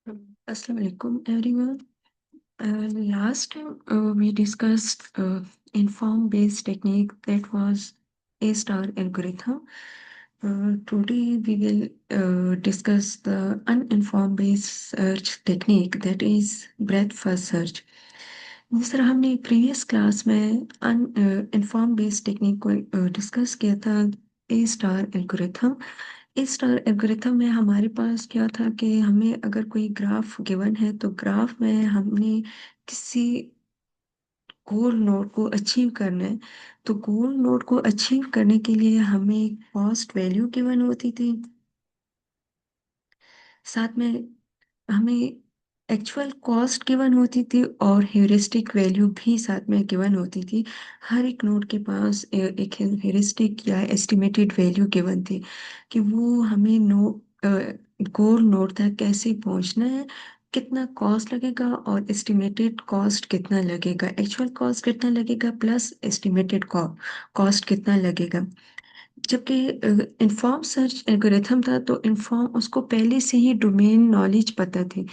Assalamu alaikum, everyone. Last time we discussed inform-based technique that was A-star algorithm. Today we will discuss the uninformed-based search technique that is breadth first search. जिस तरह हमने previous class में अनइन्फॉर्म based technique को discuss किया था ए star algorithm. इस star algorithm में हमारे पास क्या था कि हमें अगर कोई ग्राफ गिवन है तो ग्राफ में हमने किसी गोल नोड को अचीव करना है। तो गोल नोड को अचीव करने के लिए हमें कॉस्ट वैल्यू गिवन होती थी, साथ में हमें एक्चुअल कॉस्ट गिवन होती थी और ह्यूरिस्टिक वैल्यू भी साथ में गिवन होती थी। हर एक नोड के पास एक ह्यूरिस्टिक या एस्टिमेटेड वैल्यू गिवन थी कि वो हमें गोल नोड तक कैसे पहुंचना है, कितना कॉस्ट लगेगा और एस्टिमेटेड कॉस्ट कितना लगेगा, एक्चुअल कॉस्ट कितना लगेगा प्लस एस्टिमेटेड कॉस्ट कितना लगेगा। जबकि इन्फॉर्म सर्च एल्गोरिथम था तो इन्फॉर्म उसको पहले से ही डोमेन नॉलेज पता थी।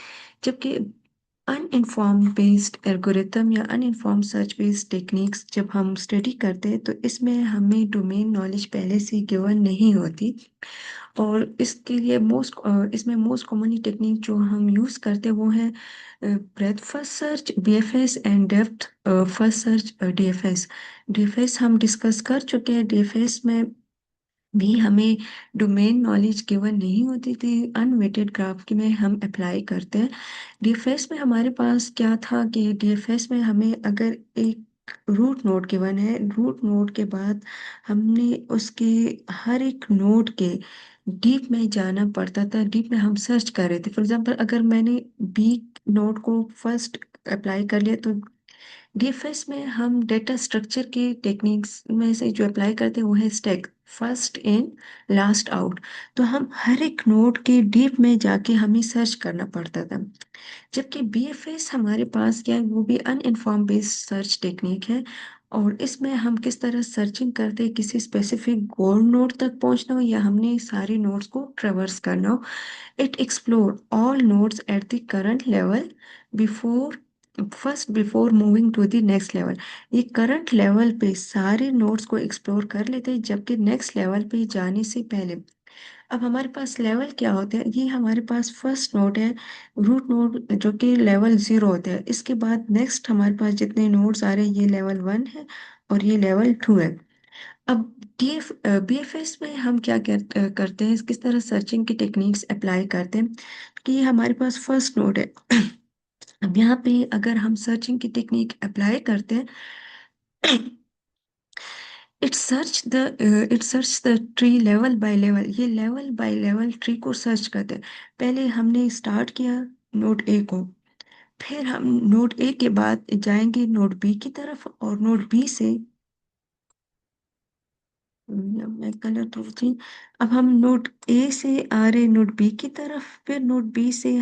जबकि अनइन्फॉर्म बेस्ड एल्गोरिथम या अनइन्फॉर्म सर्च बेस्ड टेक्निक्स जब हम स्टडी करते हैं तो इसमें हमें डोमेन नॉलेज पहले से गिवन नहीं होती। और इसके लिए इसमें मोस्ट कॉमनली टेक्निक जो हम यूज़ करते हैं वो है breath first search BFS and depth first search DFS. DFS हम डिस्कस कर चुके हैं। डीएफएस में भी हमें डोमेन नॉलेज गिवन नहीं होती थी, अनवेटेड ग्राफ की में हम अप्लाई करते हैं। डीएफएस में हमारे पास क्या था कि डीएफएस में हमें अगर एक रूट नोड गिवन है, रूट नोड के बाद हमने उसके हर एक नोड के डीप में जाना पड़ता था। डीप में हम सर्च कर रहे थे। फॉर एग्जांपल अगर मैंने बी नोड को फर्स्ट अप्लाई कर लिया तो डीएफएस में हम डेटा स्ट्रक्चर के टेक्निक्स में से जो अप्लाई करते हैं वो है stack first in last out. तो हम हर एक नोड के डीप में जाके हमें सर्च करना पड़ता था। जबकि बीएफएस हमारे पास क्या है वो भी अनइन्फॉर्म बेस्ड सर्च टेक्निक है। और इसमें हम किस तरह सर्चिंग करते हैं, किसी स्पेसिफिक गोल नोड तक पहुंचना हो या हमने सारे नोड्स को ट्रेवर्स करना हो। It explore all nodes at the current level before before moving to the next level। ये करंट लेवल पे सारे नोड्स को एक्सप्लोर कर लेते हैं जबकि नेक्स्ट लेवल पे जाने से पहले। अब हमारे पास लेवल क्या होते हैं, ये हमारे पास फर्स्ट नोड है, रूट नोड जो कि लेवल 0 होता है। इसके बाद नेक्स्ट हमारे पास जितने नोड्स आ रहे हैं ये लेवल 1 है और ये लेवल 2 है। अब बीएफएस में हम क्या करते हैं, किस तरह सर्चिंग की टेक्निक्स अप्लाई करते हैं कि ये हमारे पास फर्स्ट नोड है। अब यहाँ पे अगर हम सर्चिंग की टेक्निक अप्लाई करते हैं it search the tree level by level. ये लेवल बाय लेवल ट्री को सर्च करते हैं। पहले हमने स्टार्ट किया नोड ए को, फिर हम नोड ए के बाद जाएंगे नोड बी की तरफ और नोड बी से मैं कलर थी। अब हम नोट ए से आ रहे नोट बी की तरफ, फिर नोट बी से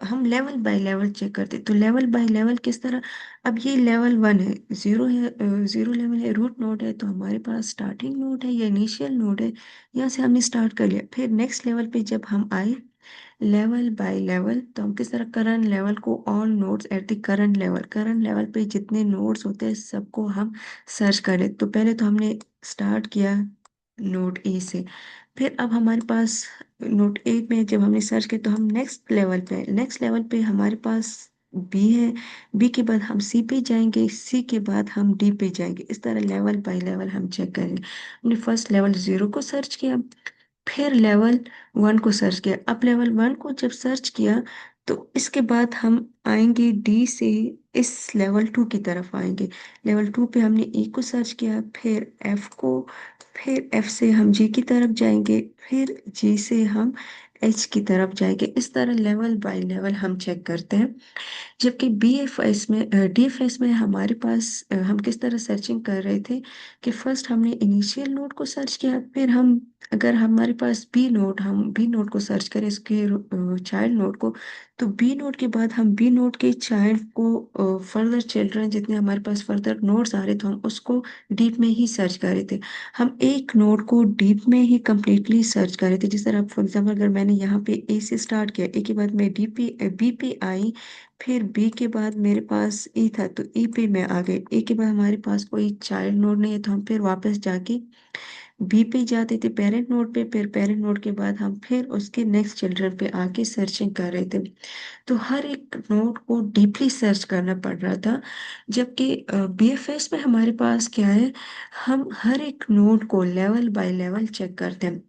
हम लेवल बाय लेवल चेक करते। तो लेवल बाय लेवल किस तरह, अब ये लेवल 1 है, 0 है, 0 लेवल है, रूट नोड है तो हमारे पास स्टार्टिंग नोड है या इनिशियल नोड है। यहाँ से हमने स्टार्ट कर लिया। फिर नेक्स्ट लेवल पे जब हम आए लेवल बाय लेवल तो हम किस तरह करंट लेवल को all nodes at the current level पे जितने नोड्स होते हैं सबको हम सर्च करें। तो पहले तो हमने स्टार्ट किया नोड ए से, फिर अब हमारे पास नोड ए में जब हमने सर्च किया तो हम नेक्स्ट लेवल पे हमारे पास बी है। बी के बाद हम सी पे जाएंगे, सी के बाद हम डी पे जाएंगे। इस तरह लेवल बाय लेवल हम चेक करेंगे। हमने फर्स्ट लेवल 0 को सर्च किया, फिर लेवल 1 को सर्च किया। अब लेवल 1 को जब सर्च किया तो इसके बाद हम आएंगे डी से इस लेवल 2 की तरफ आएंगे। लेवल 2 पे हमने ई को सर्च किया, फिर एफ को, फिर एफ से हम जी की तरफ जाएंगे, फिर जी से हम एच की तरफ जाएंगे। इस तरह लेवल बाय लेवल हम चेक करते हैं। जबकि डीएफएस में हमारे पास हम किस तरह सर्चिंग कर रहे थे कि फर्स्ट हमने इनिशियल नोड को सर्च किया, फिर हम अगर हमारे पास हम बी नोड को सर्च करें, इसके चाइल्ड नोड को, तो बी नोड के बाद हम बी नोड के चाइल्ड को फर्दर चिल्ड्रन जितने हमारे पास फर्दर नोड्स आ रहे थे हम उसको डीप में ही सर्च कर रहे थे। हम एक नोड को डीप में ही कंप्लीटली सर्च कर रहे थे। जिस तरह फॉर एग्जाम्पल अगर मैंने मैंने यहाँ पे ए से स्टार्ट किया, ए के बाद मैं बी पे आई, फिर बी के बाद मेरे पास ई था तो ई पे मैं आ गई। ए के बाद हमारे पास कोई चाइल्ड नोड नहीं है तो हम फिर वापस जाके बी पे जाते थे पेरेंट नोड पे, फिर पेरेंट नोड के बाद हम फिर उसके नेक्स्ट चिल्ड्रन पे आके सर्चिंग कर रहे थे। तो हर एक नोड को डीपली सर्च करना पड़ रहा था। जबकि बीएफएस में हमारे पास क्या है, हम हर एक नोड को लेवल बाय लेवल चेक करते हैं।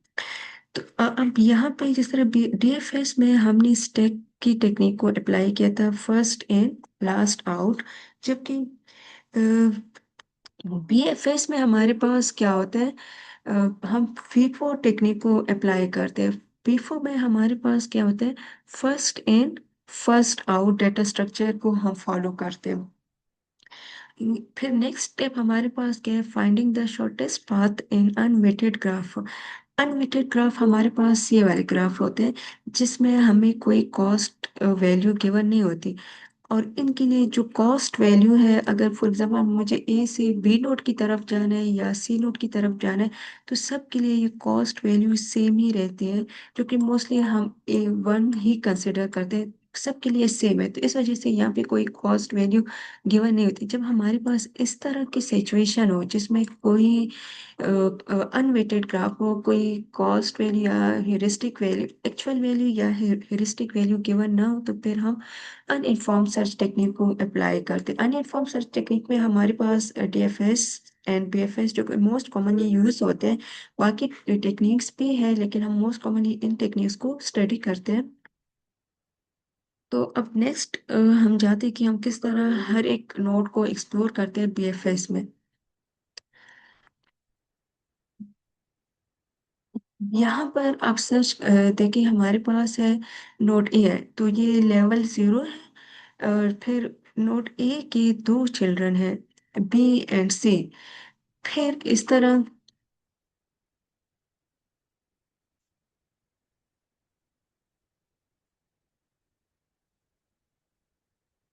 तो अब यहाँ पे जिस तरह डीएफएस में हमने स्टैक की टेक्निक को अप्लाई किया था, फर्स्ट इन लास्ट आउट। जबकि बीएफएस में हमारे पास क्या होता है, हम फीफो टेक्निक को अप्लाई करते हैं। फीफो में हमारे पास क्या होता है, first in first out data structure को हम फॉलो करते हैं। फिर नेक्स्ट स्टेप हमारे पास क्या है, finding the shortest path in unweighted graph. Unweighted graph हमारे पास ये वाले ग्राफ होते हैं जिसमें हमें कोई कॉस्ट वैल्यू गिवन नहीं होती। और इनके लिए जो कॉस्ट वैल्यू है, अगर फॉर एग्जाम्पल मुझे ए से बी नोट की तरफ जाना है या सी नोट की तरफ जाना है, तो सबके लिए ये कॉस्ट वैल्यू सेम ही रहती है, क्योंकि मोस्टली हम ए वन ही कंसिडर करते हैं, सबके लिए सेम है। तो इस वजह से यहाँ पे कोई कॉस्ट वैल्यू गिवन नहीं होती। जब हमारे पास इस तरह की सिचुएशन हो जिसमें कोई अनवेटेड ग्राफ हो, कोई कॉस्ट वैल्यू या हेरिस्टिक वैल्यू, एक्चुअल वैल्यू या हेरिस्टिक वैल्यू गिवन ना हो, तो फिर हम अनइन्फॉर्म्ड सर्च टेक्निक को अप्लाई करते हैं। अनइन्फॉर्म्ड सर्च टेक्निक में हमारे पास डीएफएस एंड बीएफएस जो कि मोस्ट कॉमनली यूज होते हैं, बाकी टेक्निक्स भी है लेकिन हम मोस्ट कॉमनली इन टेक्निक्स को स्टडी करते हैं। तो अब नेक्स्ट हम जाते हैं कि हम किस तरह हर एक नोड को एक्सप्लोर करते हैं बीएफएस में। यहाँ पर आप सर्च देखिए, हमारे पास है नोड ए है तो ये लेवल 0 है। और फिर नोड ए के दो चिल्ड्रन हैं, बी एंड सी। फिर इस तरह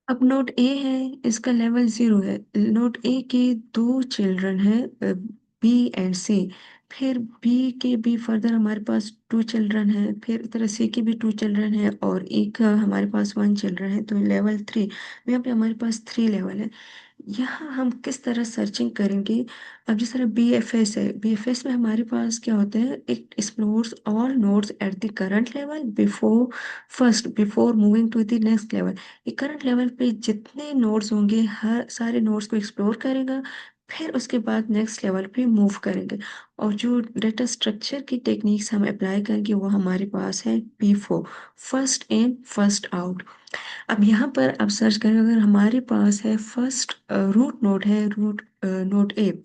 अब नोड ए है, इसका लेवल 0 है। नोड ए के दो चिल्ड्रन हैं, बी एंड सी। फिर बी के भी फर्दर हमारे पास टू चिल्ड्रन है, फिर इस तरह सी के भी टू चिल्ड्रन है और एक हमारे पास वन चिल्ड्रन है, तो लेवल 3। यहाँ पे हमारे पास 3 लेवल है। यहाँ हम किस तरह सर्चिंग करेंगे। अब जिस तरह बीएफएस है, बीएफएस में हमारे पास क्या होता है, it explores all nodes at the current level before moving to the next level. ये करंट लेवल पे जितने नोड्स होंगे हर सारे नोड्स को एक्सप्लोर करेगा, फिर उसके बाद नेक्स्ट लेवल पे मूव करेंगे। और जो डेटा स्ट्रक्चर की टेक्निक्स हम अप्लाई करेंगे वो हमारे पास है पी4, फर्स्ट इन फर्स्ट आउट। अब यहाँ पर आप सर्च करें, अगर हमारे पास है फर्स्ट रूट नोड है, रूट नोड ए,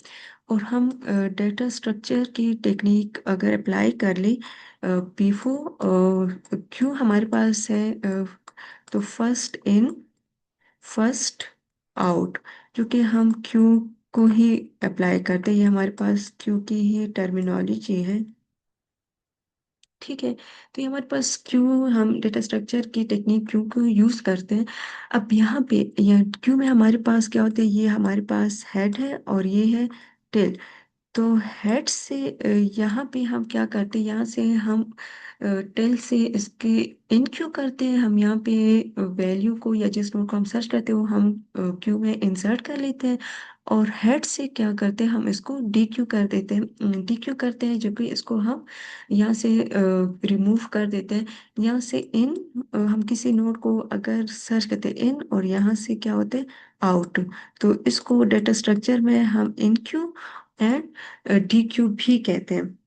और हम डेटा स्ट्रक्चर की टेक्निक अगर अप्लाई कर ली, पीफो क्यों हमारे पास है, तो फर्स्ट इन फर्स्ट आउट, क्योंकि हम क्यू को ही अप्लाई करते हैं, ये हमारे पास क्यू की ही टर्मिनोलॉजी है। ठीक है, तो ये हमारे पास क्यों हम डेटा स्ट्रक्चर की टेक्निक क्यों को यूज करते हैं। अब यहाँ पे यह क्यों में हमारे पास क्या होता है, ये हमारे पास हेड है और ये है टेल। तो हेड से यहाँ पे हम क्या करते हैं, यहाँ से हम टेल से इसके इन क्यू करते हैं, हम यहाँ पे वैल्यू को या जिस नोड को हम सर्च करते हैं वो हम क्यू में इंसर्ट कर लेते हैं। और हेड से क्या करते हैं, हम इसको डी क्यू कर देते हैं, डी क्यू करते हैं, जो कि इसको हम यहाँ से रिमूव कर देते हैं। यहाँ से इन हम किसी नोड को अगर सर्च करते हैं इन, और यहाँ से क्या होते हैं आउट, तो इसको डेटा स्ट्रक्चर में हम इन क्यू एंड डी क्यू भी कहते हैं।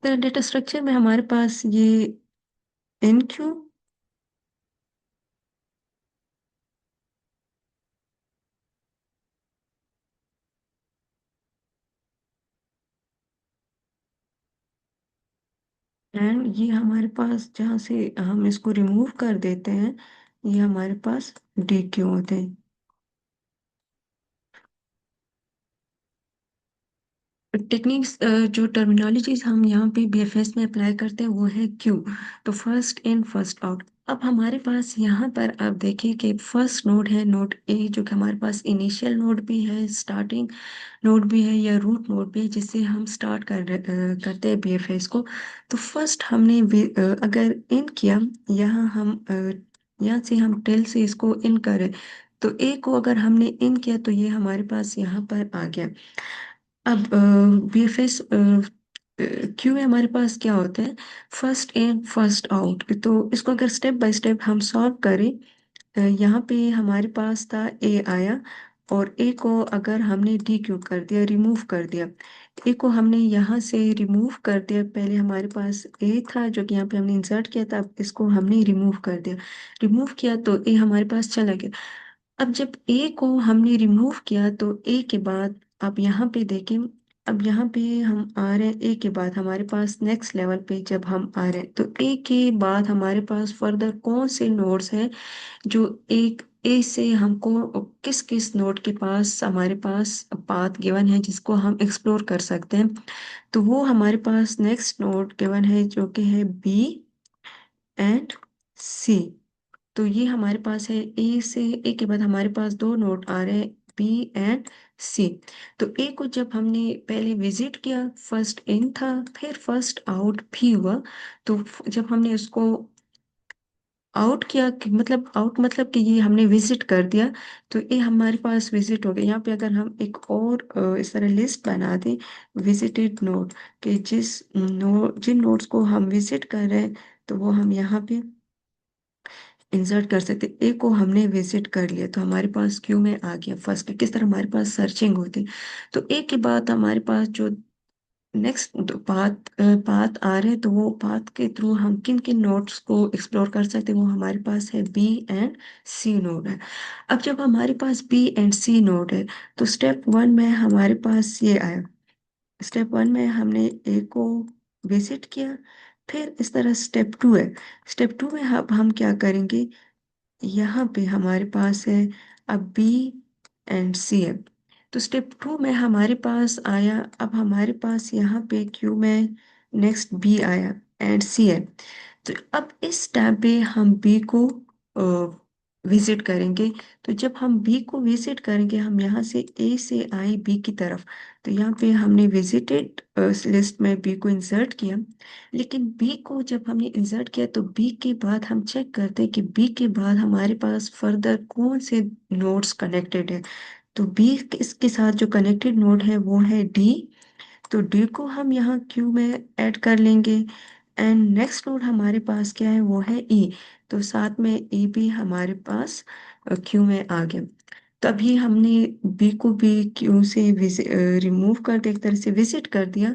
तो डेटा स्ट्रक्चर में हमारे पास ये इन क्यू एंड ये हमारे पास जहाँ से हम इसको रिमूव कर देते हैं, ये हमारे पास डी क्यू होते हैं। टेक्निक्स जो टर्मिनोलॉजीज हम यहाँ पे बीएफएस में अप्लाई करते हैं वो है क्यू। तो फर्स्ट इन फर्स्ट आउट, अब हमारे पास यहाँ पर आप देखिए कि फर्स्ट नोड है नोड ए, जो कि हमारे पास इनिशियल नोड भी है, स्टार्टिंग नोड भी है या रूट नोड भी है, जिससे हम स्टार्ट करते हैं बीएफएस को। तो फर्स्ट हमने अगर इन किया, यहाँ हम यहाँ से हम टेल से इसको इन करें, तो ए को अगर हमने इन किया तो ये हमारे पास यहाँ पर आ गया। अब बीएफएस क्यू में हमारे पास क्या होता है, फर्स्ट इन फर्स्ट आउट। तो इसको अगर स्टेप बाय स्टेप हम सॉल्व करें, यहाँ पे हमारे पास था ए आया, और ए को अगर हमने डी क्यू कर दिया, रिमूव कर दिया, ए को हमने यहाँ से रिमूव कर दिया। पहले हमारे पास ए था जो कि यहाँ पे हमने इंसर्ट किया था, अब इसको हमने रिमूव कर दिया। रिमूव किया तो ए हमारे पास चला गया। अब जब ए को हमने रिमूव किया तो ए के बाद आप यहाँ पे देखें, अब यहाँ पे हम आ रहे हैं ए के बाद हमारे पास नेक्स्ट लेवल पे जब हम आ रहे हैं, तो ए के बाद हमारे पास फर्दर कौन से नोड्स हैं जो एक ए से हमको किस किस नोड के पास हमारे पास पाथ गिवन है जिसको हम एक्सप्लोर कर सकते हैं। तो वो हमारे पास नेक्स्ट नोड गिवन है जो कि है बी एंड सी। तो ये हमारे पास है ए से, ए के बाद हमारे पास दो नोड आ रहे हैं बी एंड सी। तो ए को जब हमने पहले विजिट किया, फर्स्ट इन था, फिर फर्स्ट आउट भी हुआ। तो जब हमने उसको आउट किया मतलब आउट मतलब कि ये हमने विजिट कर दिया, तो ये हमारे पास विजिट हो गया। यहाँ पे अगर हम एक और इस तरह लिस्ट बना दें, विजिटेड नोड के जिन नोड्स को हम विजिट कर रहे हैं, तो वो हम यहाँ पे इंसर्ट कर सकते। ए को हमने विजिट कर लिया तो हमारे पास क्यू में आ गया फर्स्ट। किस तरह हमारे पास सर्चिंग होती, तो ए के बाद हमारे पास जो नेक्स्ट पाथ पाथ आ रहे हैं, तो वो पाथ के थ्रू हम किन किन नोड्स को एक्सप्लोर कर सकते हैं, वो हमारे पास है बी एंड सी नोड है। अब जब हमारे पास बी एंड सी नोड है, तो स्टेप वन में हमारे पास ये आया। स्टेप वन में हमने ए को विजिट किया, फिर इस तरह स्टेप टू है। स्टेप टू में अब हम क्या करेंगे, यहाँ पे हमारे पास है अब बी एंड सी है। तो स्टेप टू में हमारे पास आया, अब हमारे पास यहाँ पे क्यू में नेक्स्ट बी आया एंड सी है। तो अब इस टैब पे हम बी को विजिट करेंगे। तो जब हम बी को विजिट करेंगे, हम यहाँ से ए से आए बी की तरफ, तो यहाँ पे हमने विजिटेड लिस्ट में बी को इंसर्ट किया। लेकिन बी को जब हमने इंसर्ट किया तो बी के बाद हम चेक करते हैं कि बी के बाद हमारे पास फर्दर कौन से नोड्स कनेक्टेड है। तो बी इसके साथ जो कनेक्टेड नोड है वो है डी। तो डी को हम यहाँ क्यू में ऐड कर लेंगे। एंड नेक्स्ट नोड हमारे पास क्या है, वो है ई। तो साथ में ई भी हमारे पास क्यू में आ गया। तभी हमने बी को भी क्यू से रिमूव कर दिया, एक तरह से विजिट कर दिया।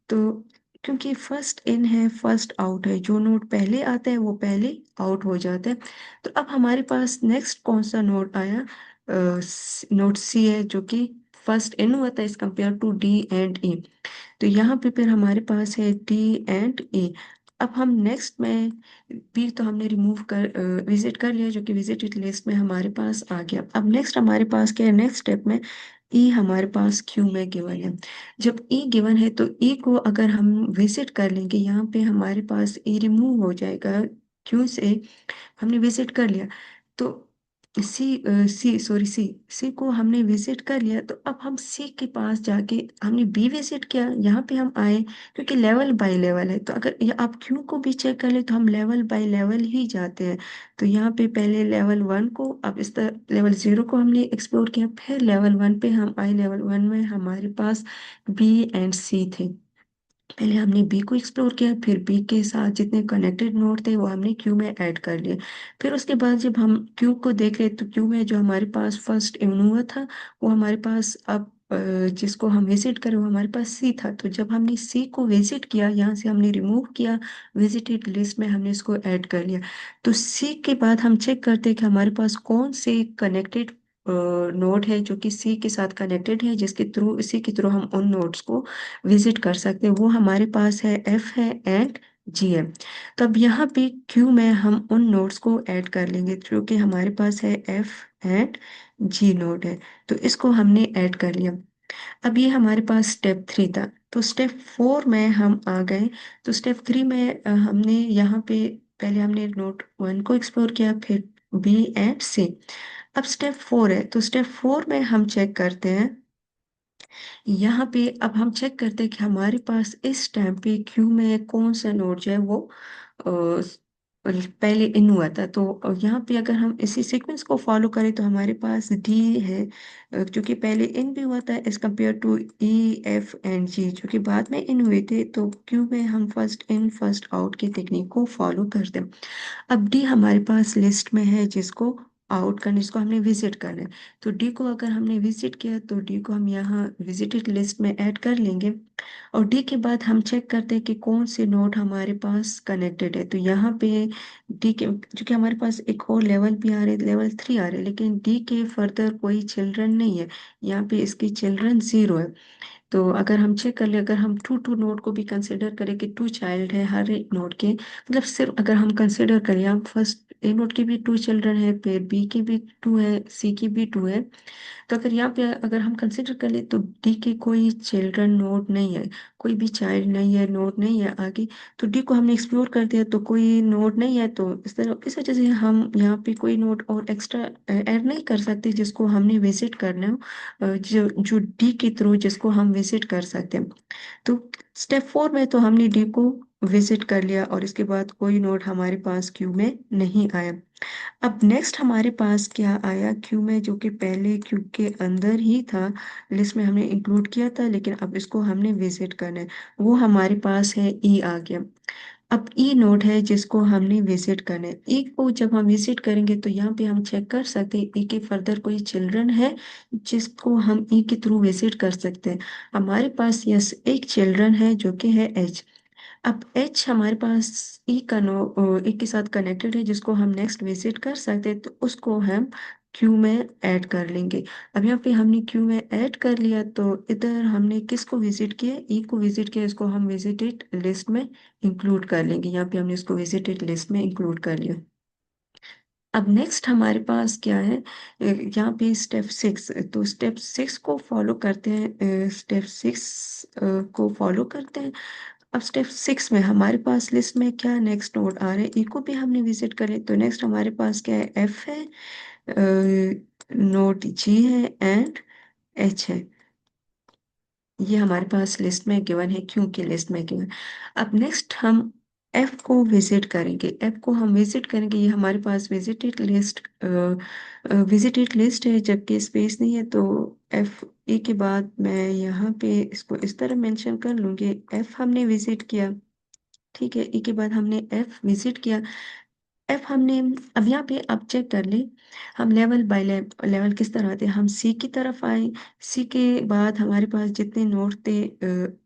तो क्योंकि फर्स्ट इन है फर्स्ट आउट है, जो नोड पहले आता है वो पहले आउट हो जाता है। तो अब हमारे पास नेक्स्ट कौन सा नोड आया, नोड सी है, जो कि फर्स्ट इन हुआ था as compare to D and E. तो यहाँ पे फिर हमारे पास है डी एंड ई। अब हम नेक्स्ट में बी तो हमने रिमूव कर विजिट कर लिया, जो कि विजिटेड लिस्ट में हमारे पास आ गया। अब नेक्स्ट हमारे पास क्या है, नेक्स्ट स्टेप में ई हमारे पास क्यू में गिवन है। जब ई गिवन है तो ई को अगर हम विजिट कर लेंगे, यहाँ पे हमारे पास ई रिमूव हो जाएगा क्यू से, हमने विजिट कर लिया। तो सी सी सॉरी सी सी को हमने विजिट कर लिया, तो अब हम सी के पास जाके हमने बी विजिट किया, यहाँ पे हम आए, क्योंकि लेवल बाय लेवल है। तो अगर ये आप क्यू को भी चेक कर ले तो हम लेवल बाय लेवल ही जाते हैं। तो यहाँ पे पहले लेवल वन को, अब इस तरह लेवल जीरो को हमने एक्सप्लोर किया, फिर लेवल वन पे हम आए। लेवल वन में हमारे पास बी एंड सी थे। पहले हमने बी को एक्सप्लोर किया, फिर बी के साथ जितने कनेक्टेड नोड थे वो हमने क्यू में ऐड कर लिए। फिर उसके बाद जब हम क्यू को देख रहे तो क्यू में जो हमारे पास फर्स्ट इन हुआ था, वो हमारे पास अब जिसको हम विजिट करें वो हमारे पास सी था। तो जब हमने सी को विजिट किया, यहाँ से हमने रिमूव किया, विजिटेड लिस्ट में हमने इसको ऐड कर लिया। तो सी के बाद हम चेक करते हैं कि हमारे पास कौन से कनेक्टेड नोड है जो कि सी के साथ कनेक्टेड है, जिसके थ्रू इसी के थ्रू हम उन नोड्स को विजिट कर सकते हैं। वो हमारे पास है एफ है एंड जी है। तो अब यहाँ पे क्यू में हम उन नोड्स को ऐड कर लेंगे जो कि हमारे पास है एफ एंड जी नोड है। तो इसको हमने ऐड कर लिया। अब ये हमारे पास स्टेप थ्री था। तो स्टेप फोर में हम आ गए। तो स्टेप थ्री में हमने यहाँ पे पहले हमने नोट वन को एक्सप्लोर किया, फिर बी एंड सी। अब स्टेप फोर है, तो स्टेप फोर में हम चेक करते हैं। यहाँ पे अब हम चेक करते हैं कि हमारे पास इस टाइम पे क्यू में कौन सा नोड जो है वो पहले इन हुआ था। तो यहाँ पे अगर हम इसी सीक्वेंस को फॉलो करें तो हमारे पास डी है, क्योंकि पहले इन भी हुआ था as compare to E F and G, जो कि बाद में इन हुए थे। तो क्यू में हम फर्स्ट इन फर्स्ट आउट की टेक्निक को फॉलो करते हैं। अब डी हमारे पास लिस्ट में है, जिसको आउट करना, जिसको हमने विजिट करना है। तो डी को अगर हमने विजिट किया तो डी को हम यहाँ विजिटेड लिस्ट में ऐड कर लेंगे। और डी के बाद हम चेक करते हैं कि कौन से नोड हमारे पास कनेक्टेड है। तो यहाँ पे डी के, क्योंकि हमारे पास एक और लेवल भी आ रहे, लेवल थ्री आ रहे, लेकिन डी के फर्दर कोई चिल्ड्रन नहीं है। यहाँ पे इसकी चिल्ड्रन जीरो है। तो अगर हम चेक कर ले, अगर हम टू टू नोड को भी कंसिडर करें कि टू चाइल्ड है हर एक नोड के, मतलब सिर्फ अगर हम कंसिडर करें, हम फर्स्ट ए नोड के भी टू चिल्ड्रन है, फिर बी के भी टू है, सी की भी टू है। तो अगर यहाँ पे अगर हम कंसिडर कर ले तो डी के कोई चिल्ड्रन नोड नहीं है, कोई भी चाइल्ड नहीं है, नोड नहीं है आगे। तो डी को हमने एक्सप्लोर कर दिया तो कोई नोड नहीं है। तो इस तरह इस वजह से हम यहाँ पे कोई नोड और एक्स्ट्रा ऐड नहीं कर सकते जिसको हमने विजिट करना हो, जो जो डी के थ्रू जिसको हम विजिट कर सकते हैं। तो स्टेप फोर में तो हमने डी को विजिट कर लिया और इसके बाद कोई नोड हमारे पास क्यू में नहीं आया। अब नेक्स्ट हमारे पास क्या आया क्यू में, जो कि पहले क्यू के अंदर ही था, लिस्ट में हमने इंक्लूड किया था, लेकिन अब इसको हमने विजिट करना है। वो हमारे पास है ई आ गया। अब ई नोड है जिसको हमने विजिट करना है। ई को जब हम विजिट करेंगे तो यहाँ पे हम चेक कर सकते हैं ई के फर्दर कोई चिल्ड्रन है जिसको हम ई के थ्रू विजिट कर सकते हैं। हमारे पास यस एक चिल्ड्रन है जो कि है एच। अब एच हमारे पास ई का नो ई के साथ कनेक्टेड है, जिसको हम नेक्स्ट विजिट कर सकते हैं, तो उसको हम क्यू में ऐड कर लेंगे। अब यहाँ पे हमने क्यू में ऐड कर लिया तो इधर हमने किसको विजिट किया, ई को विजिट किया, इसको हम विजिटेड लिस्ट में इंक्लूड कर लेंगे। यहाँ पे हमने इसको विजिटेड लिस्ट में इंक्लूड कर लिया। अब नेक्स्ट हमारे पास क्या है, यहाँ पे स्टेप सिक्स, तो स्टेप सिक्स को फॉलो करते हैं, स्टेप सिक्स को फॉलो करते हैं। अब स्टेप सिक्स में हमारे पास लिस्ट में क्या नेक्स्ट नोड आ रहे हैं, ई को भी हमने विजिट करे। तो नेक्स्ट हमारे पास क्या है, एफ है, नोड जी है एंड एच है। ये हमारे पास लिस्ट में गिवन है, क्यों की लिस्ट में गिवन। अब नेक्स्ट हम एफ को विजिट करेंगे। एफ को हम विजिट करेंगे, ये हमारे पास विजिटेड लिस्ट है, जबकि स्पेस नहीं है। तो एफ ए के बाद मैं यहाँ पे इसको इस तरह मेंशन कर लूंगी, एफ हमने विजिट किया। ठीक है, ई के बाद हमने एफ विजिट किया। एफ हमने, अब यहाँ पे आप चेक कर ले, हम लेवल बाय लेवल किस तरह आते हैं, हम सी की तरफ आए। सी के बाद हमारे पास जितने नोड थे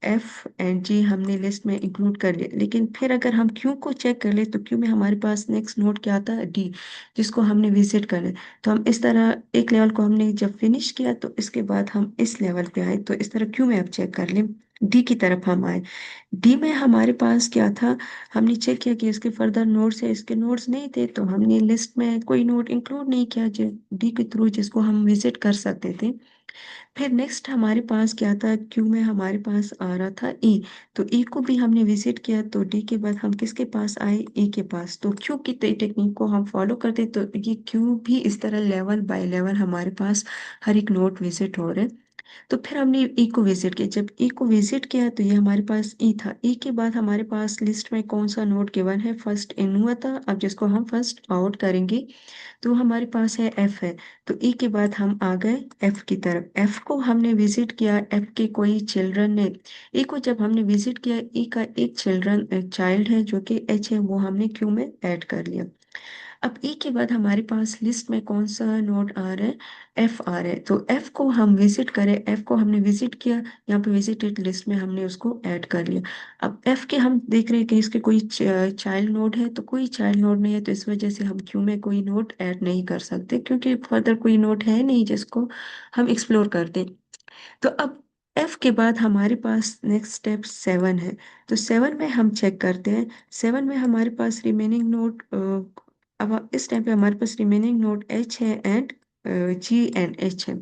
एफ एंड जी हमने लिस्ट में इंक्लूड कर लिए, लेकिन फिर अगर हम क्यू को चेक कर ले तो क्यू में हमारे पास नेक्स्ट नोड क्या आता है, डी, जिसको हमने विजिट करना है। तो हम इस तरह एक लेवल को हमने जब फिनिश किया तो इसके बाद हम इस लेवल पे आए, तो इस तरह क्यू में आप चेक कर ले, डी की तरफ हम आए। डी में हमारे पास क्या था, हमने चेक किया कि इसके फर्दर नोड्स है, इसके नोड्स नहीं थे, तो हमने लिस्ट में कोई नोड इंक्लूड नहीं किया जो डी के थ्रू जिसको हम विजिट कर सकते थे। फिर नेक्स्ट हमारे पास क्या था, क्यू में हमारे पास आ रहा था ई। तो ई को भी हमने विजिट किया, तो डी के बाद हम किसके पास आए, ई के पास। तो क्यू की टेक्निक को हम फॉलो करते तो ये क्यू भी इस तरह लेवल बाय लेवल हमारे पास हर एक नोड विजिट हो रहे। तो फिर हमने ई को विजिट किया, जब ई को विजिट किया तो ये हमारे पास ई था। ई के बाद हमारे पास लिस्ट में कौन सा नोड गिवन है, फर्स्ट इन हुआ था, अब जिसको हम फर्स्ट आउट करेंगे तो हमारे पास है एफ है। तो ई के बाद हम आ गए एफ की तरफ, एफ को हमने विजिट किया, एफ के कोई चिल्ड्रन ने, ई को जब हमने विजिट किया, ई का एक चिल्ड्रन चाइल्ड है जो कि एच है, वो हमने क्यू में ऐड कर लिया। अब ई के बाद हमारे पास लिस्ट में कौन सा नोड आ रहा है, एफ आ रहा है। तो एफ को हम विजिट करें, एफ को हमने विजिट किया, यहाँ पे विजिटेड लिस्ट में हमने उसको ऐड कर लिया। अब एफ के हम देख रहे हैं कि इसके कोई चाइल्ड नोड है, तो कोई चाइल्ड नोड नहीं है, तो इस वजह से हम क्यू में कोई नोड ऐड नहीं कर सकते, क्योंकि फर्दर कोई नोड है नहीं जिसको हम एक्सप्लोर करते। तो अब एफ के बाद हमारे पास नेक्स्ट स्टेप सेवन है। तो सेवन में हम चेक करते हैं, सेवन में हमारे पास रिमेनिंग नोड, अब इस टाइम पे हमारे पास रिमेनिंग नोड एच है एंड जी एंड एच है।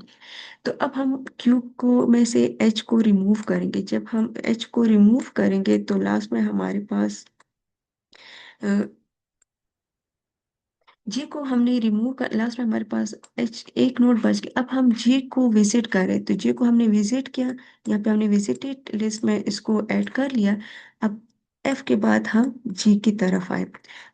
तो अब हम क्यू को में से एच को रिमूव करेंगे, जब हम एच को रिमूव करेंगे तो लास्ट में हमारे पास जी को हमने रिमूव कर, लास्ट में हमारे पास एच एक नोड बच गया। अब हम जी को विजिट करें, तो जी को हमने विजिट किया, यहाँ पे हमने विजिटेड लिस्ट में इसको ऐड कर लिया। अब एफ के बाद हम जी की तरफ आए।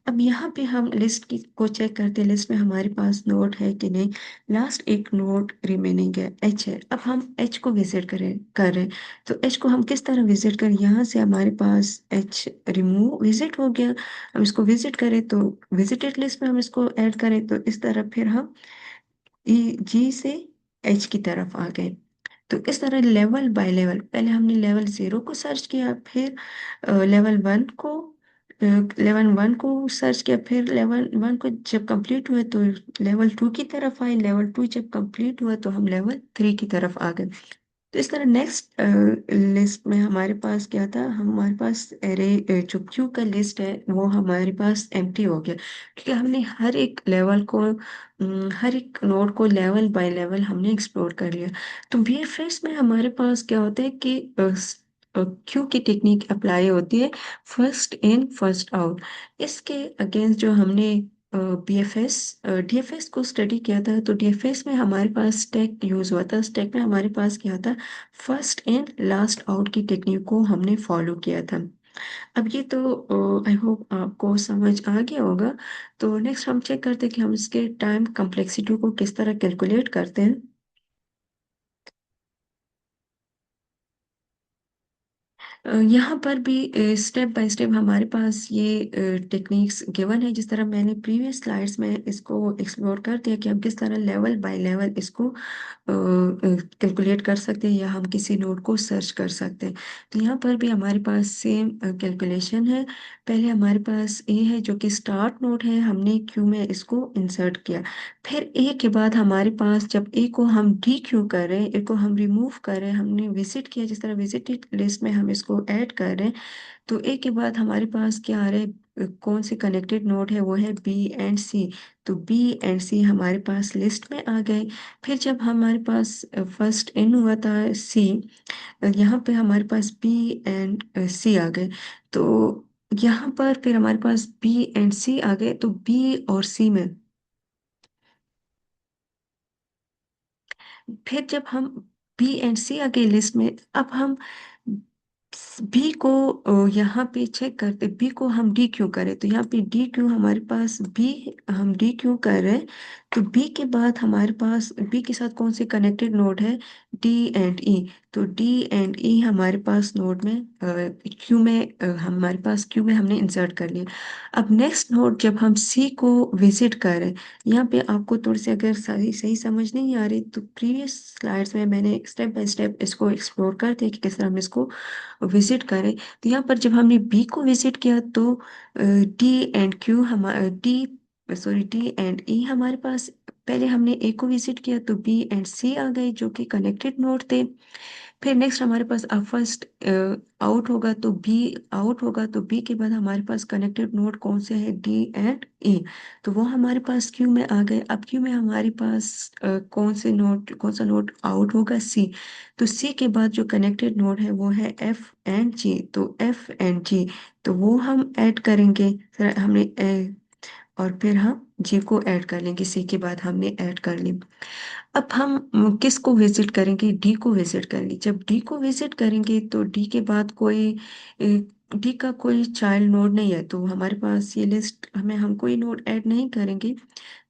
अब यहाँ पे हम लिस्ट की को चेक करते हैं, लिस्ट में हमारे पास नोड है कि नहीं। लास्ट एक नोड रिमेनिंग है, एच है। अब हम एच को विजिट कर रहे हैं। तो एच को हम किस तरह विजिट करें, यहाँ से हमारे पास एच रिमूव विजिट हो गया। हम इसको विजिट करें तो विजिटेड लिस्ट में हम इसको ऐड करें, तो इस तरह फिर हम ई जी से एच की तरफ आ गए। तो इस तरह लेवल बाय लेवल, पहले हमने लेवल 0 को सर्च किया, फिर लेवल 1 को लेवल 1 को सर्च किया, फिर लेवल 1 को जब कंप्लीट हुए तो लेवल 2 की तरफ आए, लेवल 2 जब कंप्लीट हुआ तो हम लेवल 3 की तरफ आ गए। तो इस तरह नेक्स्ट लिस्ट में हमारे पास क्या था, हमारे पास एरे जो क्यू का लिस्ट है वो हमारे पास एम्प्टी हो गया, क्योंकि हमने हर एक लेवल को हर एक नोड को लेवल बाय लेवल हमने एक्सप्लोर कर लिया। तो बीएफएस में हमारे पास क्या होता है कि क्यू की टेक्निक अप्लाई होती है, फर्स्ट इन फर्स्ट आउट। इसके अगेंस्ट जो हमने बीएफएस डीएफएस को स्टडी किया था, तो डीएफएस में हमारे पास स्टैक यूज हुआ था। स्टैक में हमारे पास क्या था, फर्स्ट इन लास्ट आउट की टेक्निक को हमने फॉलो किया था। अब ये तो आई होप आपको समझ आ गया होगा। तो नेक्स्ट हम चेक करते हैं कि हम इसके टाइम कम्प्लेक्सिटी को किस तरह कैलकुलेट करते हैं। यहाँ पर भी स्टेप बाय स्टेप हमारे पास ये टेक्निक्स गिवन है, जिस तरह मैंने प्रीवियस स्लाइड्स में इसको एक्सप्लोर कर दिया कि हम किस तरह लेवल बाय लेवल इसको कैलकुलेट कर सकते हैं या हम किसी नोड को सर्च कर सकते हैं। तो यहाँ पर भी हमारे पास सेम कैलकुलेशन है। पहले हमारे पास ए है जो कि स्टार्ट नोड है, हमने क्यू में इसको इंसर्ट किया। फिर ए के बाद हमारे पास जब ए को हम डी क्यू कर रहे हैं, ए को हम रिमूव कर रहे हैं, हमने विजिट किया, जिस तरह विजिटेड लिस्ट में हम इसको ऐड कर रहे हैं। तो ए के बाद हमारे पास क्या आ रहा है, कौन से कनेक्टेड नोड है, वो है बी एंड सी। तो बी एंड सी हमारे पास लिस्ट में आ गए। फिर जब हमारे पास फर्स्ट इन हुआ था सी, यहाँ पे हमारे पास बी एंड सी आ गए। तो यहाँ पर फिर हमारे पास बी एंड सी आ गए, तो बी और सी में फिर जब हम बी एंड सी आ गए लिस्ट में, अब हम बी को यहाँ पे चेक करते, बी को हम डी क्यू करें, तो यहाँ पे डी क्यू हमारे पास बी, हम डी क्यू कर रहे हैं। तो बी के बाद हमारे पास बी के साथ कौन से कनेक्टेड नोड है, डी एंड ई। तो डी एंड ई हमारे पास नोड में क्यू में हमारे पास क्यू में हमने इंसर्ट कर लिया। अब नेक्स्ट नोड जब हम सी को विजिट करें, यहाँ पे आपको थोड़ी सी अगर सही सही समझ नहीं आ रही, तो प्रीवियस स्लाइड्स में मैंने स्टेप बाय स्टेप इसको एक्सप्लोर करते हैं कि किस तरह हम इसको विजिट करें। तो यहाँ पर जब हमने बी को विजिट किया तो डी एंड क्यू हमारे डी सॉरी डी एंड ई हमारे पास, पहले हमने ए को विजिट किया तो बी एंड सी आ गए जो कि कनेक्टेड नोड थे। फिर नेक्स्ट हमारे पास अब फर्स्ट आउट होगा तो बी आउट होगा, तो बी के बाद हमारे पास कनेक्टेड नोड कौन से है, डी एंड ई। तो वो हमारे पास क्यू में आ गए। अब क्यू में हमारे पास कौन सा नोड आउट होगा, सी। तो सी के बाद जो कनेक्टेड नोड है वो है एफ एंड जी, तो एफ एंड जी तो वो हम ऐड करेंगे। फिर हमने और फिर हम जी को ऐड कर लेंगे, सी के बाद हमने ऐड कर ली। अब हम किसको विजिट करेंगे, डी को विजिट करेंगे। जब डी को विजिट करेंगे तो डी के बाद कोई डी का कोई चाइल्ड नोड नहीं है, तो हमारे पास ये लिस्ट हमें हम कोई नोड ऐड नहीं करेंगे।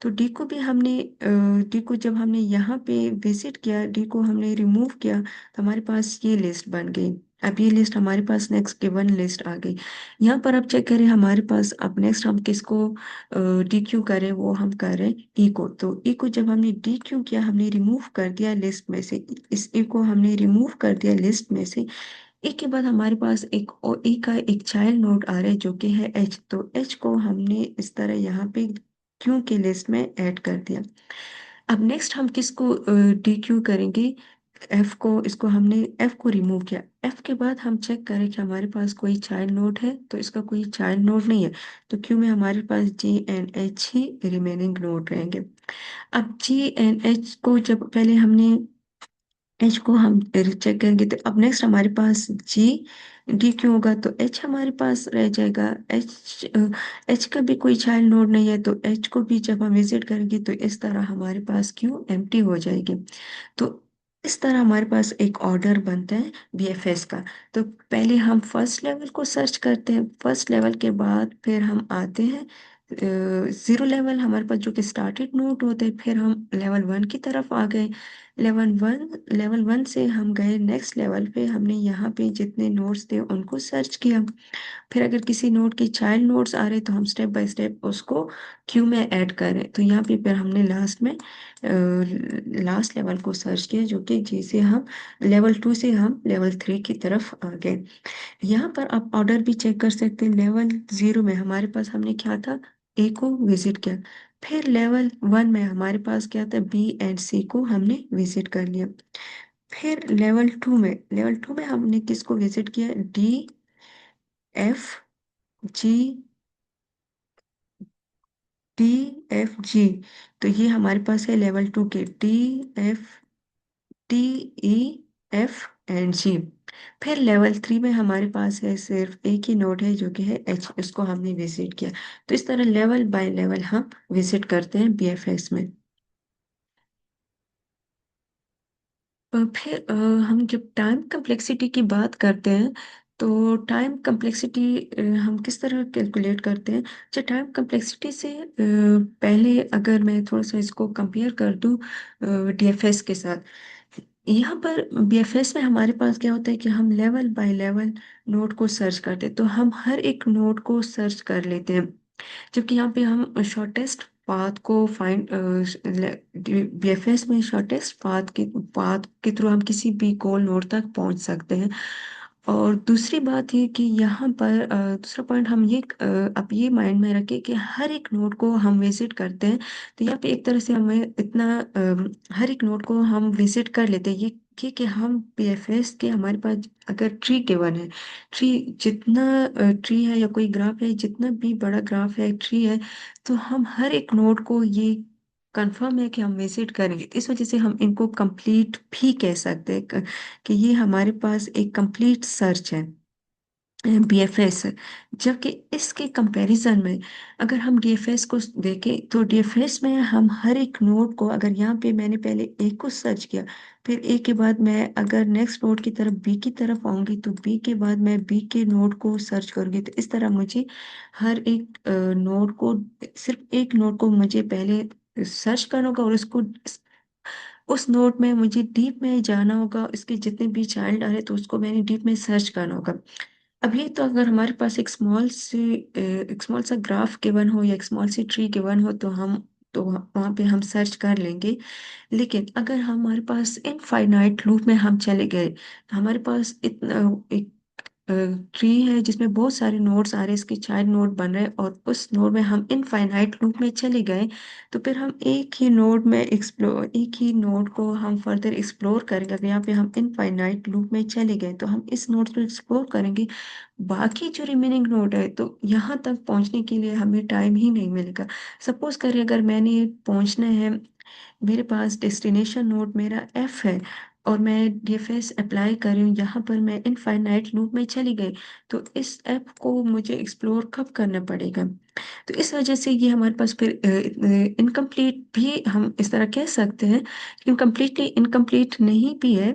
तो डी को भी हमने डी को जब हमने यहाँ पे विजिट किया, डी को हमने रिमूव किया, तो हमारे पास ये लिस्ट बन गई। अब ये लिस्ट हमारे पास नेक्स्ट गिवन लिस्ट आ गई। यहाँ पर अब चेक करें हमारे पास, अब नेक्स्ट हम किसको डी क्यू करें, वो हम कर रहे हैं ई को। तो ई को जब हमने डी क्यू किया, हमने रिमूव कर दिया लिस्ट में से, इस ई को हमने रिमूव कर दिया लिस्ट में से। ई के बाद हमारे पास एक और ई का एक चाइल्ड नोड आ रहा है जो कि है एच, तो एच को हमने इस तरह यहाँ पे क्यू की लिस्ट में ऐड कर दिया। अब नेक्स्ट हम किसको डी क्यू करेंगे, एफ को। इसको हमने एफ को रिमूव किया। एफ के बाद हम चेक करें कि हमारे पास कोई चाइल्ड नोड है, तो इसका कोई चाइल्ड नोड नहीं है। तो क्यू में हमारे पास जी एंड एच ही रिमेनिंग नोड रहेंगे। अब जी एंड एच को जब पहले हमने एच को हम चेक करेंगे, तो अब नेक्स्ट हमारे पास जी, डी क्यों होगा, तो एच हमारे पास रह जाएगा। एच, एच का भी कोई चाइल्ड नोड नहीं है, तो एच को भी जब हम विजिट करेंगे तो इस तरह हमारे पास क्यों एम्प्टी हो जाएगी। तो इस तरह हमारे पास एक ऑर्डर बनता है बीएफएस का। तो पहले हम फर्स्ट लेवल को सर्च करते हैं, फर्स्ट लेवल के बाद फिर हम आते हैं जीरो लेवल, हमारे पास जो कि स्टार्टेड नोड होते हैं, फिर हम लेवल वन की तरफ आ गए। लेवल वन से हम गए नेक्स्ट लेवल पे, हमने यहाँ पे जितने नोड्स थे उनको सर्च किया। फिर अगर किसी नोड के चाइल्ड नोड्स आ रहे तो हम स्टेप बाय स्टेप उसको क्यू में ऐड करें। तो यहाँ पे फिर हमने लास्ट में लास्ट लेवल को सर्च किया, जो कि जैसे हम लेवल टू से हम लेवल थ्री की तरफ आ गए। यहाँ पर आप ऑर्डर भी चेक कर सकते हैं। लेवल जीरो में हमारे पास हमने क्या था, ए को विजिट किया। फिर लेवल वन में हमारे पास क्या था, बी एंड सी को हमने विजिट कर लिया। फिर लेवल टू में हमने किसको विजिट किया, D, F, G, D, F, G. तो ये हमारे पास है लेवल टू के D, F, D, E, F and G. फिर लेवल थ्री में हमारे पास है सिर्फ एक ही नोड है, जो कि है एच, इसको हमने विजिट किया। तो इस तरह लेवल बाय लेवल हम विजिट करते हैं बीएफएस में। फिर हम जब टाइम कम्प्लेक्सिटी की बात करते हैं, तो टाइम कम्प्लेक्सिटी हम किस तरह कैलकुलेट करते हैं। अच्छा, टाइम कम्प्लेक्सिटी से पहले अगर मैं थोड़ा सा इसको कंपेयर कर दूं डीएफएस के साथ, यहाँ पर बीएफएस में हमारे पास क्या होता है कि हम लेवल बाय लेवल नोड को सर्च करते हैं, तो हम हर एक नोड को सर्च कर लेते हैं। जबकि यहाँ पे हम शॉर्टेस्ट पाथ को फाइंड, बीएफएस में शॉर्टेस्ट पाथ के थ्रू हम किसी भी गोल नोड तक पहुंच सकते हैं। और दूसरी बात ये कि यहाँ पर दूसरा पॉइंट हम ये आप ये माइंड में रखें कि हर एक नोड को हम विजिट करते हैं। तो यहाँ पे एक तरह से हमें इतना हर एक नोड को हम विजिट कर लेते हैं, ये कि हम पीएफएस के हमारे पास अगर ट्री गिवन है, ट्री जितना ट्री है या कोई ग्राफ है, जितना भी बड़ा ग्राफ है, ट्री है, तो हम हर एक नोड को ये कंफर्म है कि हम विजिट करेंगे। इस वजह से हम इनको कंप्लीट भी कह सकते हैं कि ये हमारे पास एक कंप्लीट सर्च है बीएफएस। जबकि इसके कंपैरिजन में अगर हम डीएफएस को देखें, तो डीएफएस में हम हर एक नोड को, अगर यहाँ पे मैंने पहले ए को सर्च किया, फिर ए के बाद मैं अगर नेक्स्ट नोड की तरफ बी की तरफ आऊंगी, तो बी के बाद मैं बी के नोड को सर्च करूंगी। तो इस तरह मुझे हर एक नोड को, सिर्फ एक नोड को मुझे पहले सर्च करना होगा, और उसको उस नोड में मुझे डीप में जाना होगा। इसके जितने भी चाइल्ड आ रहे तो उसको मैंने डीप में सर्च करना होगा। अभी तो अगर हमारे पास एक स्मॉल सा ग्राफ गिवन हो या एक स्मॉल सी ट्री गिवन हो, तो वहाँ पे हम सर्च कर लेंगे। लेकिन अगर हमारे पास इनफाइनाइट लूप में हम चले गए, हमारे पास इतना एक ट्री है जिसमें बहुत सारे नोड्स आ रहे हैं, इसके चाइल्ड नोड बन रहे हैं, और उस नोड में हम इनफाइनाइट लूप में चले गए, तो फिर हम एक ही नोड को हम फर्दर एक्सप्लोर करेंगे। अगर यहाँ पे हम इनफाइनाइट लूप में चले गए, तो हम इस नोड को एक्सप्लोर करेंगे। बाकी जो रिमेनिंग नोड है, तो यहाँ तक पहुँचने के लिए हमें टाइम ही नहीं मिलेगा। सपोज करिए अगर मैंने पहुँचना है, मेरे पास डेस्टिनेशन नोड मेरा एफ है, और मैं डीएफएस अप्लाई कर रही हूँ, यहाँ पर मैं इनफाइनाइट लूप में चली गई, तो इस ऐप को मुझे एक्सप्लोर कब करना पड़ेगा। तो इस वजह से ये हमारे पास फिर इनकम्प्लीट भी हम इस तरह कह सकते हैं, लेकिन कम्प्लीटली इनकम्प्लीट नहीं भी है।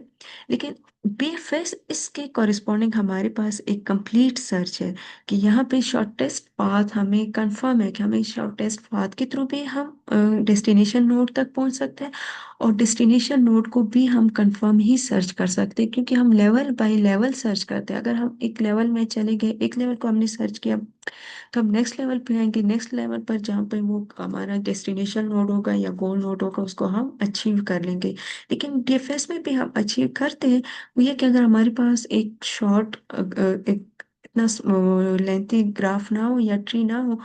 लेकिन बीएफएस इसके कॉरिस्पॉन्डिंग हमारे पास एक कंप्लीट सर्च है, कि यहाँ पे शॉर्टेस्ट पाथ हमें कंफर्म है कि हमें शॉर्टेस्ट पाथ के थ्रू भी हम डेस्टिनेशन नोड तक पहुंच सकते हैं, और डेस्टिनेशन नोड को भी हम कंफर्म ही सर्च कर सकते हैं, क्योंकि हम लेवल बाय लेवल सर्च करते हैं। अगर हम एक लेवल में चले गए, एक लेवल को हमने सर्च किया, तो हम नेक्स्ट लेवल पे आएंगे, नेक्स्ट लेवल पर जहाँ पे वो हमारा डेस्टिनेशन नोड होगा या गोल नोड होगा, उसको हम अचीव कर लेंगे। लेकिन डीएफएस में भी हम अचीव करते हैं। वो ये कि अगर हमारे पास एक शॉर्ट, एक इतना लेंथी ग्राफ ना हो या ट्री ना हो,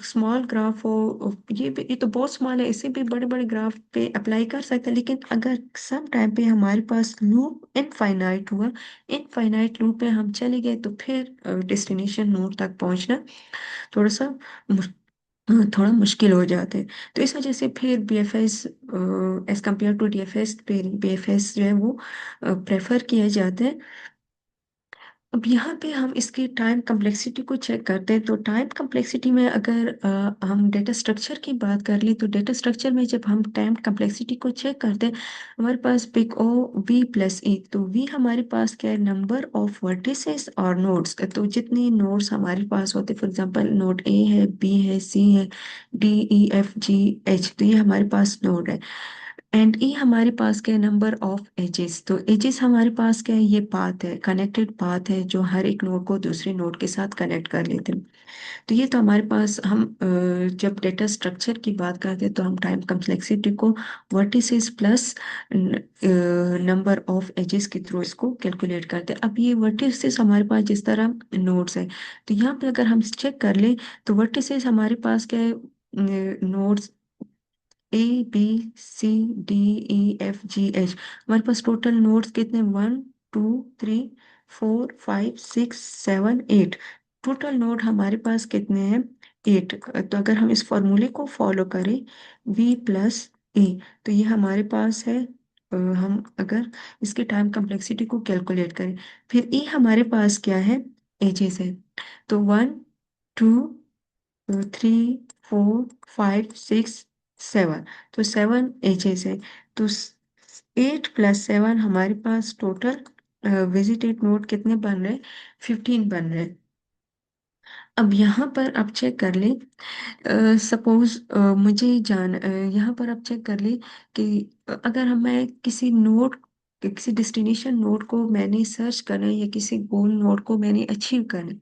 स्मॉल ग्राफ हो, ये तो बहुत स्मॉल है, इसे भी बड़े बड़े ग्राफ पे अप्लाई कर सकते हैं। लेकिन अगर सम टाइम पे हमारे पास लूप इनफाइनाइट हुआ, इनफाइनाइट लूप पे हम चले गए, तो फिर डेस्टिनेशन नोड तक पहुंचना थोड़ा सा थोड़ा मुश्किल हो जाते हैं। तो इस वजह से फिर BFS as compare to DFS, BFS जो है वो प्रेफर किया जाता है। अब यहाँ पे हम इसकी टाइम कम्प्लेक्सिटी को चेक करते हैं। तो टाइम कम्प्लेक्सिटी में अगर हम डेटा स्ट्रक्चर की बात कर ली, तो डेटा स्ट्रक्चर में जब हम टाइम कम्प्लेक्सिटी को चेक करते हैं, हमारे पास बिग ओ वी प्लस ई। तो वी हमारे पास क्या है, नंबर ऑफ वर्टिसेस और नोड्स। तो जितने नोड्स हमारे पास होते, फॉर एग्जांपल नोड ए है, बी है, सी है, डी, ई, एफ, जी, एच, तो ये हमारे पास नोड है। एंड ई हमारे पास क्या है, नंबर ऑफ एजेस। तो एजेस हमारे पास क्या है, ये पाथ है, कनेक्टेड पाथ है, जो हर एक नोड को दूसरे नोड के साथ कनेक्ट कर लेते हैं। तो ये तो हमारे पास हम जब डेटा स्ट्रक्चर की बात करते हैं, तो हम टाइम कम्प्लेक्सिटी को vertices plus number of edges के थ्रू इसको कैलकुलेट करते हैं। अब ये वर्टिसेस हमारे पास जिस तरह नोड्स है, तो यहाँ पे अगर हम चेक कर ले, तो वर्टिसेस हमारे पास क्या है, नोड्स ए, बी, सी, डी, ई, एफ, जी, एच। हमारे पास टोटल नोड्स कितने, 1, 2, 3, 4, 5, 6, 7, 8। टोटल नोड हमारे पास कितने हैं, 8। तो अगर हम इस फॉर्मूले को फॉलो करें, v प्लस ए, तो ये हमारे पास है। हम अगर इसकी टाइम कम्प्लेक्सिटी को कैलकुलेट करें, फिर e हमारे पास क्या है, एजेस है। तो 1, 2, 3, 4, 5, 6, 7। तो 7 एजेस है। तो 8 + 7 हमारे पास टोटल विजिटेड नोड कितने बन रहे, 15 बन रहे। अब यहाँ पर आप चेक कर ले, सपोज मुझे यहाँ पर आप चेक कर ले कि अगर हम मैं किसी नोड, किसी डेस्टिनेशन नोड को मैंने सर्च करना है, या किसी गोल नोड को मैंने अचीव करना है,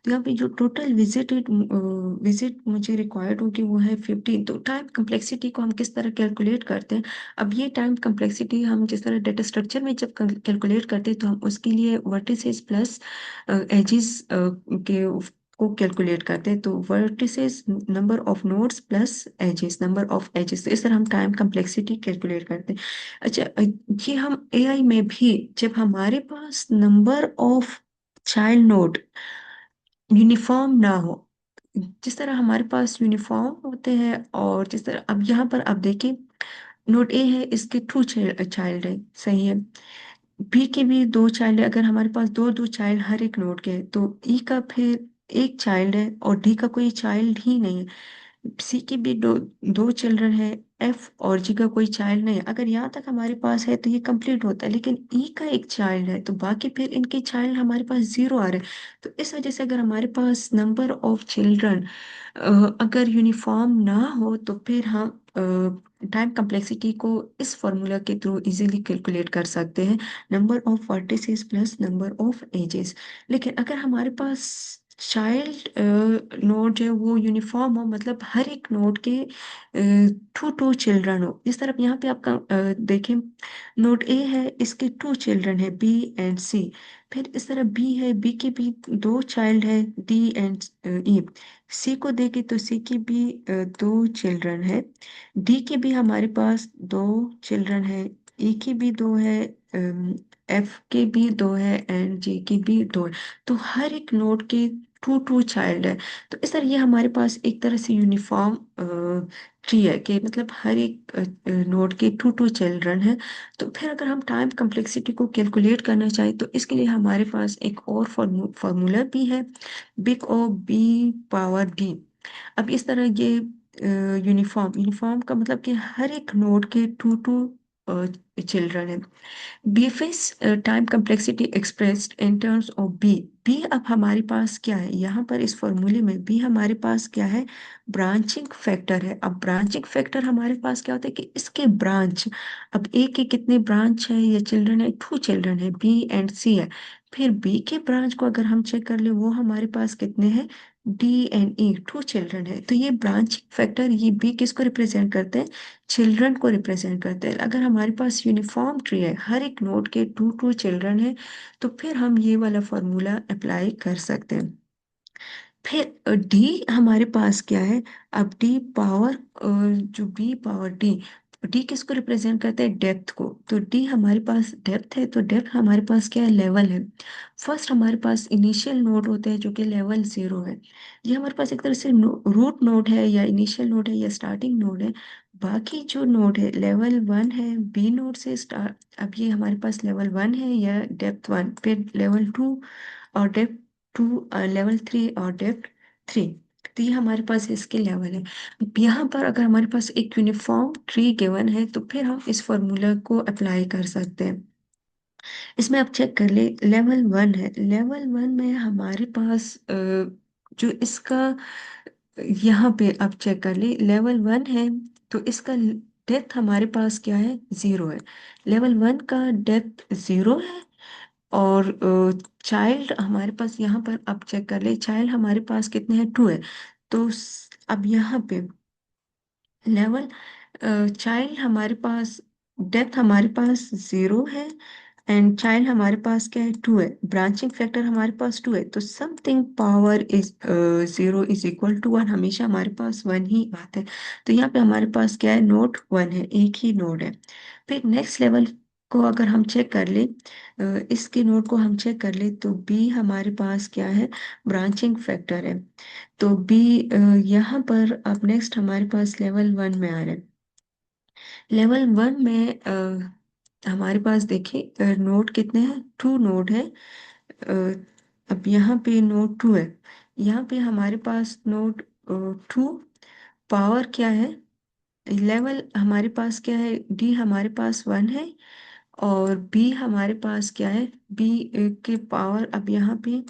तो यहाँ पे जो टोटल विजिट मुझे रिक्वायर्ड होगी वो है 15। तो टाइम कम्प्लेक्सिटी को हम किस तरह कैलकुलेट करते हैं। अब ये टाइम कम्प्लेक्सिटी हम जिस तरह डेटा स्ट्रक्चर में जब कैलकुलेट करते हैं, तो हम उसके लिए वर्टिसेस प्लस एजिस के को कैलकुलेट करते हैं। तो vertices number of nodes plus edges, number of edges, तो इस तरह हम टाइम कम्प्लेक्सिटी कैलकुलेट करते हैं। अच्छा, ये हम एआई में भी जब हमारे पास number of child node uniform ना हो, जिस तरह हमारे पास यूनिफॉर्म होते हैं, और जिस तरह अब यहाँ पर आप देखिए, नोड ए है, इसके 2 चाइल्ड है, सही है। बी के भी 2 चाइल्ड है। अगर हमारे पास दो दो चाइल्ड हर एक नोड के हैं, तो ई का फिर एक चाइल्ड है, और डी का कोई चाइल्ड ही नहीं है। सी की भी दो चिल्ड्रन है, एफ और जी का कोई चाइल्ड नहीं है। अगर यहाँ तक हमारे पास है तो ये कंप्लीट होता है, लेकिन ई का एक चाइल्ड है, तो बाकी फिर इनके चाइल्ड हमारे पास 0 आ रहे हैं। तो इस वजह से अगर हमारे पास नंबर ऑफ चिल्ड्रन अगर यूनिफॉर्म ना हो, तो फिर हम टाइम कम्प्लेक्सिटी को इस फॉर्मूला के थ्रू इजीली कैलकुलेट कर सकते हैं, number of vertices plus number of edges. लेकिन अगर हमारे पास चाइल्ड नोड जो है वो यूनिफॉर्म हो, मतलब हर एक नोड के 2 2 चिल्ड्रन हो, जिस तरह यहाँ पे आपका देखें, नोड ए है, इसके 2 चिल्ड्रन है, बी एंड सी। फिर इस तरह बी है, बी के भी 2 चाइल्ड है, डी एंड ई। सी को देखें तो सी की भी 2 चिल्ड्रन है, डी के भी हमारे पास 2 चिल्ड्रन है, ई की भी 2 है, एफ के भी 2 है, एंड जी की भी 2 है। तो हर एक नोड के 2 2 चाइल्ड है। तो इस तरह ये हमारे पास एक तरह से यूनिफॉर्म ट्री है, कि मतलब हर एक नोड के 2 2 चिल्ड्रन है। तो फिर अगर हम टाइम कम्प्लेक्सिटी को कैलकुलेट करना चाहें, तो इसके लिए हमारे पास एक और फॉर्मूला भी है, big O B power D. अब इस तरह ये यूनिफॉर्म, यूनिफॉर्म का मतलब कि हर एक नोड के 2 2 चिल्ड्रन है। BFS time complexity expressed in terms of B. B अब हमारे पास क्या है, यहाँ पर इस फॉर्मूले में बी हमारे पास क्या है, ब्रांचिंग फैक्टर है। अब ब्रांचिंग फैक्टर हमारे पास क्या होता है कि इसके ब्रांच, अब ए के कितने ब्रांच है या चिल्ड्रन है, 2 चिल्ड्रन है, बी एंड सी है। फिर बी के ब्रांच को अगर हम चेक कर ले, वो हमारे पास कितने हैं, डी एंड ई, 2 चिल्ड्रन है। तो ये ब्रांचिंग फैक्टर, ये बी किसको रिप्रेजेंट करते हैं, चिल्ड्रन को रिप्रेजेंट करते हैं। अगर हमारे पास यूनिफॉर्म ट्री है, हर एक नोड के 2 2 चिल्ड्रन है, तो फिर हम ये वाला फॉर्मूला अप्लाई कर सकते हैं। फिर डी हमारे पास क्या है, अब डी पावर जो बी पावर डी, डी किसको रिप्रेजेंट करता है, डेप्थ को। तो डी हमारे पास डेप्थ है, तो डेप्थ हमारे पास क्या है, लेवल है। फर्स्ट हमारे पास इनिशियल नोड होते हैं जो कि लेवल 0 है। ये हमारे पास एक तरह से रूट नोड है या इनिशियल नोड है या स्टार्टिंग नोड है। बाकी जो नोड है लेवल 1 है, बी नोड से स्टार्ट, अब ये हमारे पास लेवल 1 है या डेप्थ 1, फिर लेवल 2 और डेप्थ 2, लेवल 3 और डेप्थ 3। तो ये हमारे पास इसके लेवल है। यहाँ पर अगर हमारे पास एक यूनिफॉर्म ट्री गिवन है तो फिर हम इस फॉर्मूला को अप्लाई कर सकते हैं। इसमें आप चेक कर ले, लेवल 1 है, लेवल 1 में हमारे पास जो इसका, यहाँ पे आप चेक कर ले, लेवल 1 है तो इसका डेप्थ हमारे पास क्या है, 0 है। लेवल 1 का डेप्थ 0 है। और चाइल्ड हमारे पास यहाँ पर आप चेक कर ले, चाइल्ड हमारे पास कितने हैं, 2 है। तो अब यहाँ पे लेवल, चाइल्ड हमारे पास, डेप्थ हमारे पास 0 है, एंड चाइल्ड हमारे पास क्या है, 2 है। ब्रांचिंग फैक्टर हमारे पास 2 है, तो something power is 0 is equal to 1, हमेशा हमारे पास 1 ही आता है। तो यहाँ पे हमारे पास क्या है, नोड 1 है, एक ही नोड है। फिर नेक्स्ट लेवल को अगर हम चेक कर ले, इसके नोड को हम चेक कर ले, तो बी हमारे पास क्या है, ब्रांचिंग फैक्टर है। तो बी, यहाँ पर अब नेक्स्ट हमारे पास लेवल 1 में आ रहा है। लेवल 1 में हमारे पास देखिए नोड कितने हैं, 2 नोड है। अ, अब यहाँ पे नोड 2 है, यहाँ पे हमारे पास नोड 2, पावर क्या है, लेवल हमारे पास क्या है, डी हमारे पास 1 है, और बी हमारे पास क्या है, बी के पावर, अब यहाँ पे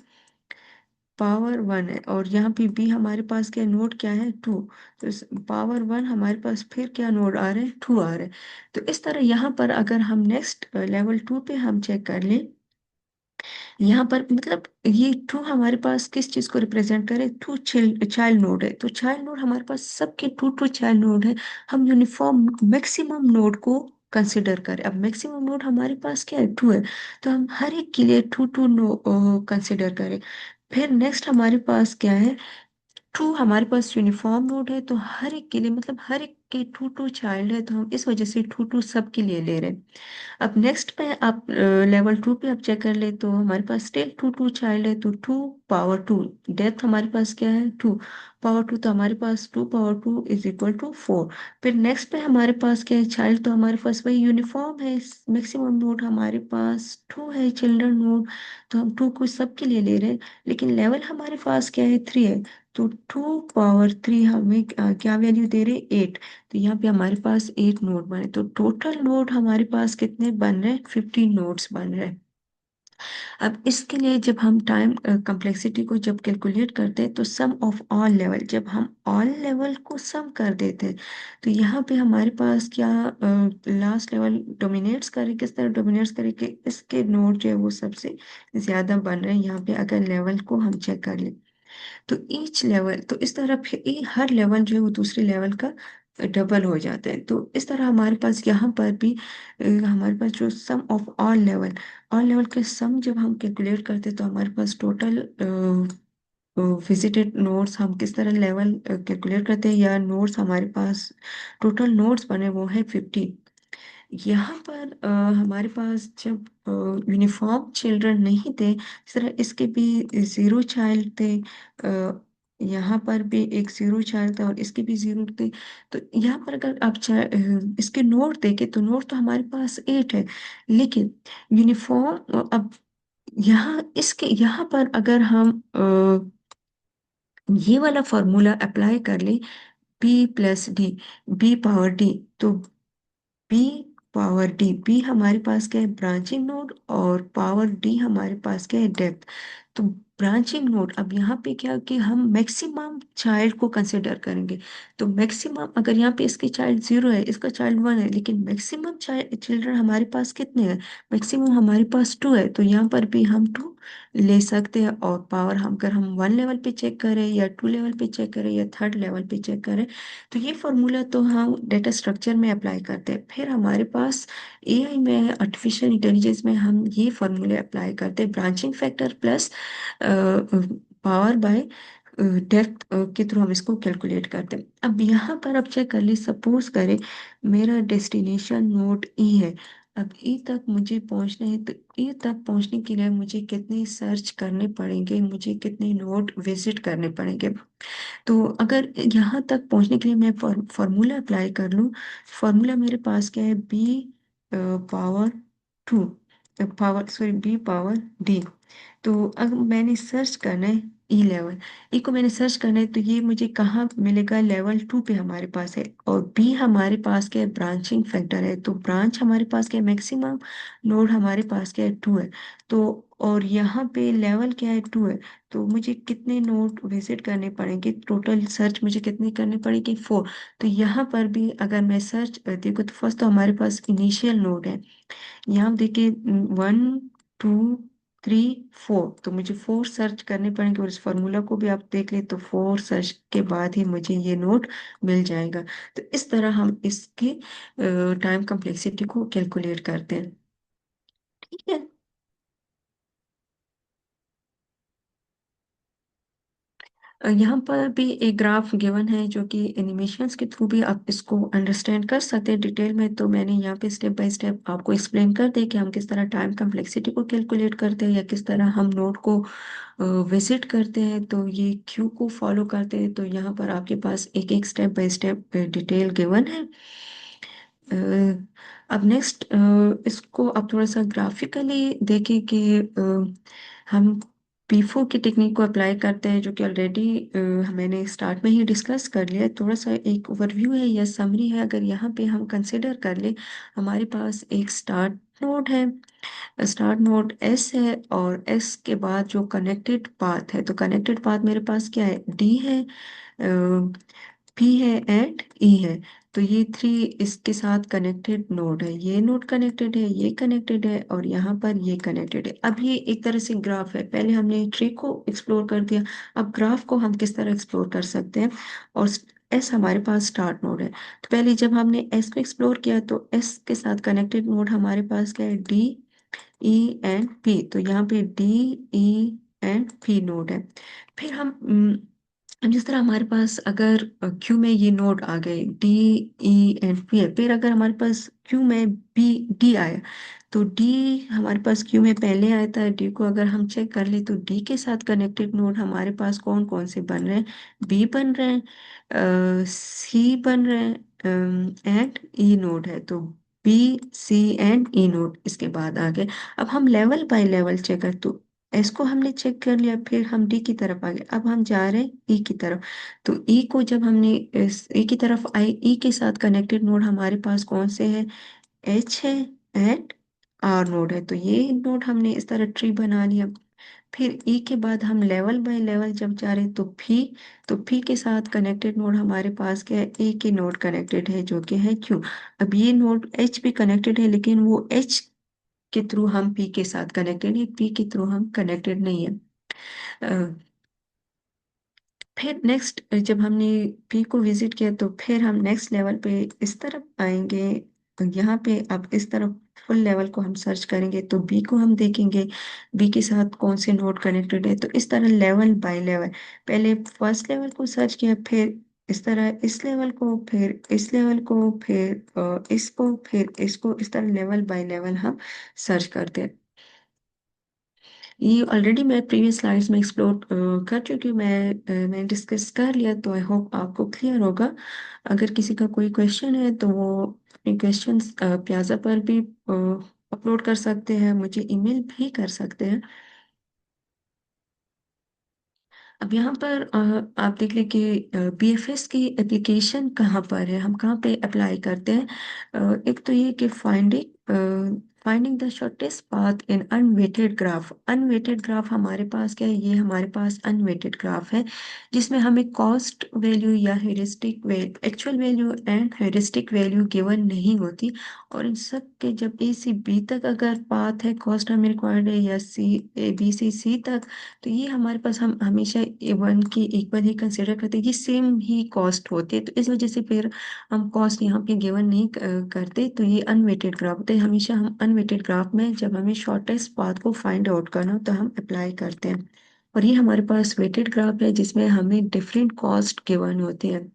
पावर 1 है, और यहाँ पे बी हमारे पास क्या नोड क्या है, 2। तो इस पावर 1 हमारे पास फिर क्या नोड आ रहे हैं, 2 आ रहे हैं। तो इस तरह यहाँ पर अगर हम नेक्स्ट लेवल 2 पे हम चेक कर लें, यहाँ पर मतलब ये 2 हमारे पास किस चीज को रिप्रेजेंट करे, 2 चाइल्ड नोड है। तो चाइल्ड नोड हमारे पास सबके 2 चाइल्ड नोड है। हम यूनिफॉर्म मैक्सिमम नोड को कंसिडर करें, अब मैक्सिमम नोड हमारे पास क्या है, 2 है। तो हम हर एक के लिए 2 नो कंसिडर करें। फिर नेक्स्ट हमारे पास क्या है, 2 हमारे पास यूनिफॉर्म नोड है, तो हर एक के लिए मतलब हर एक के 2 चाइल्ड है, तो हम इस वजह से 2 सब के लिए ले रहे हैं। अब नेक्स्ट पे आप लेवल 2 पे आप चेक कर ले, तो हमारे पास स्टिल 2 चाइल्ड है, तो 2 पावर 2, डेप्थ हमारे पास क्या है, 2 पावर 2, तो हमारे पास 2 पावर 2 इज इक्वल टू 4। फिर नेक्स्ट पे हमारे पास क्या है, चाइल्ड, तो हमारे पास वही यूनिफॉर्म है, मैक्सिमम नोड हमारे पास 2 है, चिल्ड्रन नोड। तो हम 2 को सबके लिए ले रहे हैं, लेकिन लेवल हमारे पास क्या है, 3 है। तो 2 पावर 3 हमें क्या वैल्यू दे रहे, 8। तो यहाँ पे हमारे पास 8 नोड बने, तो टोटल नोड हमारे पास कितने बन रहे हैं, 15 नोड्स बन रहे हैं। अब इसके लिए जब हम टाइम कम्प्लेक्सिटी को जब कैलकुलेट करते हैं, तो सम ऑफ ऑल लेवल, जब हम ऑल लेवल को सम कर देते हैं, तो यहाँ पे हमारे पास क्या, लास्ट लेवल डोमिनेट्स करे, किस तरह डोमिनेट्स करे कि इसके नोड जो है वो सबसे ज्यादा बन रहे हैं, यहाँ पे अगर लेवल को हम चेक कर ले। तो ईच लेवल, तो इस तरह फिर हर लेवल जो है वो दूसरे लेवल का डबल हो जाता है। तो इस तरह हमारे पास यहाँ पर भी हमारे पास जो सम ऑफ ऑल लेवल के सम जब हम कैलकुलेट करते हैं, तो हमारे पास टोटल विजिटेड नोड्स, हम किस तरह लेवल कैलकुलेट करते हैं, या नोड्स हमारे पास टोटल नोड्स बने वो है 50। यहाँ पर हमारे पास जब यूनिफॉर्म चिल्ड्रन नहीं थे, इस तरह इसके भी 0 चाइल्ड थे, यहाँ पर भी एक 0 चाइल्ड था और इसके भी 0 थे। तो यहाँ पर अगर आप इसके नोट देखें, तो नोट तो हमारे पास 8 है, लेकिन यूनिफॉर्म, अब यहाँ इसके यहाँ पर अगर हम ये वाला फॉर्मूला अप्लाई कर ले, B plus D, B power D, तो बी पावर डी, बी हमारे पास क्या है, ब्रांचिंग नोड, और पावर डी हमारे पास क्या है, डेप्थ। तो ब्रांचिंग नोड, अब यहाँ पे क्या कि हम मैक्सिमम चाइल्ड को कंसिडर करेंगे। तो मैक्सिमम, अगर यहाँ पे इसकी चाइल्ड 0 है, इसका चाइल्ड 1 है, लेकिन मैक्सिमम चिल्ड्रन हमारे पास कितने हैं, मैक्सिमम हमारे पास 2 है, तो यहाँ पर भी हम 2 ले सकते हैं। और पावर हम, अगर हम 1 लेवल पे चेक करें या 2 लेवल पे चेक करें या 3rd लेवल पे चेक करें, तो ये फॉर्मूला तो हम डेटा स्ट्रक्चर में अप्लाई करते हैं। फिर हमारे पास एआई में, आर्टिफिशियल इंटेलिजेंस में हम ये फॉर्मूले अप्लाई करते हैं, branching factor plus power bye depth के थ्रू हम इसको कैलकुलेट करते हैं। अब यहाँ पर अब चेक कर ली, सपोज करें मेरा डेस्टिनेशन नोड ई है। अब ई तक मुझे पहुंचना है, तो ई तक पहुंचने के लिए मुझे कितने सर्च करने पड़ेंगे, मुझे कितने नोड विजिट करने पड़ेंगे। तो अगर यहाँ तक पहुंचने के लिए मैं फॉर्मूला अप्लाई कर लूँ, फॉर्मूला मेरे पास क्या है, B power two, power sorry B power D. तो अगर मैंने सर्च करना है ई लेवल, ई को मैंने सर्च करना है, तो ये मुझे कहाँ मिलेगा, लेवल टू पे हमारे पास है। और बी हमारे पास क्या है, ब्रांचिंग फैक्टर है, तो ब्रांच हमारे पास क्या है, मैक्सिमम नोड हमारे पास क्या है, टू है। तो और यहाँ पे लेवल क्या है, टू है। तो मुझे कितने नोड विजिट करने पड़ेंगे, टोटल सर्च मुझे कितनी करनी पड़ेगी, फोर। तो यहाँ पर भी अगर मैं सर्च देखो, तो फर्स्ट तो हमारे पास इनिशियल नोड है, यहाँ देखिए, वन, टू, थ्री, फोर। तो मुझे फोर सर्च करने पड़ेंगे, और इस फॉर्मूला को भी आप देख ले, तो फोर सर्च के बाद ही मुझे ये नोट मिल जाएगा। तो इस तरह हम इसकी टाइम कम्प्लेक्सिटी को कैलकुलेट करते हैं। ठीक है। यहाँ पर भी एक ग्राफ गिवन है, जो कि एनिमेशंस के थ्रू भी आप इसको अंडरस्टैंड कर सकते हैं डिटेल में। तो मैंने यहाँ पे स्टेप बाय स्टेप आपको एक्सप्लेन कर दिया कि हम किस तरह टाइम कम्प्लेक्सिटी को कैलकुलेट करते हैं, या किस तरह हम नोड को विजिट करते हैं। तो ये क्यू को फॉलो करते हैं। तो यहाँ पर आपके पास एक एक step by step detail given है। अ, अब नेक्स्ट इसको आप थोड़ा सा ग्राफिकली देखें कि हम पीफो की टेक्निक को अप्लाई करते हैं, जो कि ऑलरेडी मैंने स्टार्ट में ही डिस्कस कर लिया है। थोड़ा सा एक ओवरव्यू है या समरी है। अगर यहाँ पे हम कंसिडर कर ले, हमारे पास एक स्टार्ट नोड है, स्टार्ट नोड एस है, और एस के बाद जो कनेक्टेड पाथ है, तो कनेक्टेड पाथ मेरे पास क्या है, डी है, पी है एंड ई है। तो ये थ्री इसके साथ कनेक्टेड नोड है, ये नोड कनेक्टेड है, ये कनेक्टेड है, और यहाँ पर ये कनेक्टेड है। अब ये एक तरह से ग्राफ है, पहले हमने ट्री को एक्सप्लोर कर दिया, अब ग्राफ को हम किस तरह एक्सप्लोर कर सकते हैं। और एस हमारे पास स्टार्ट नोड है, तो पहले जब हमने एस को एक्सप्लोर किया, तो एस के साथ कनेक्टेड नोड हमारे पास क्या है, डी, ई एंड पी। तो यहाँ पे D, E and P nought है। फिर हम जिस तरह हमारे पास अगर क्यू में ये नोड आ गए, डी, ई एंड पी है, फिर अगर हमारे पास क्यू में बी, डी आया, तो डी हमारे पास क्यू में पहले आया था, डी को अगर हम चेक कर ले, तो डी के साथ कनेक्टेड नोड हमारे पास कौन कौन से बन रहे हैं, बी बन रहे हैं, सी बन रहे हैं, एंड ई नोड है। तो B, C and E node इसके बाद आ गए। अब हम लेवल बाय लेवल चेक कर, तो एस को हमने चेक कर लिया, फिर हम डी की तरफ आ गए, अब हम जा रहे हैं ई की तरफ। तो ई को जब हमने इस ई की तरफ आए, ई के साथ कनेक्टेड नोड हमारे पास कौन से हैं, एच है एंड आर नोड है। तो ये नोड हमने इस तरह ट्री बना लिया। फिर ई के बाद हम लेवल बाय लेवल जब जा रहे हैं, तो फी, तो फी के साथ कनेक्टेड नोड हमारे पास क्या है, ए के नोड कनेक्टेड है, जो कि है क्यू। अब ये नोड एच भी कनेक्टेड है, लेकिन वो एच के थ्रू हम पी के साथ कनेक्टेड है, पी के थ्रू हम कनेक्टेड नहीं है। अ, फिर नेक्स्ट जब हमने पी को विजिट किया, तो फिर हम नेक्स्ट लेवल पे इस तरफ आएंगे। यहाँ पे अब इस तरफ फुल लेवल को हम सर्च करेंगे, तो बी को हम देखेंगे, बी के साथ कौन से नोड कनेक्टेड है। तो इस तरह लेवल बाय लेवल, पहले फर्स्ट लेवल को सर्च किया, फिर इस तरह इस लेवल को, फिर इस लेवल को, फिर इसको, फिर इसको, इस तरह लेवल बाय लेवल हम सर्च करते हैं। ये ऑलरेडी मैं प्रीवियस स्लाइड्स में एक्सप्लोर कर चुकी हूँ, मैं डिस्कस कर लिया, तो आई होप आपको क्लियर होगा। अगर किसी का कोई क्वेश्चन है, तो वो अपने क्वेश्चंस प्याजा पर भी अपलोड कर सकते हैं, मुझे ईमेल भी कर सकते हैं। अब यहाँ पर आप देख लें कि बीएफएस की एप्लीकेशन कहाँ पर है, हम कहाँ पे अप्लाई करते हैं। एक तो ये कि finding the shortest path in unweighted graph. Unweighted graph हमारे पास क्या है, ये हमारे पास अनवेटेड ग्राफ है, जिसमें हमें कॉस्ट वैल्यू या heuristic value, actual value and heuristic value given नहीं होती। और इन सब के जब ए से बी तक अगर पाथ है, कॉस्ट हमें रिक्वायर्ड है, या सी, ए बी से सी तक, तो ये हमारे पास हम हमेशा ए वन की इक्वल ही कंसिडर करते हैं, ये सेम ही कॉस्ट होती है। तो इस वजह से फिर हम कॉस्ट यहाँ पे गिवन नहीं करते। तो ये अनवेटेड ग्राफ होता है, हमेशा हम अनवेटेड ग्राफ में जब हमें शॉर्टेस्ट पाथ को फाइंड आउट करना हो, तो हम अप्लाई करते हैं। और ये हमारे पास वेटेड ग्राफ है जिसमें हमें डिफरेंट कॉस्ट गिवन होते हैं।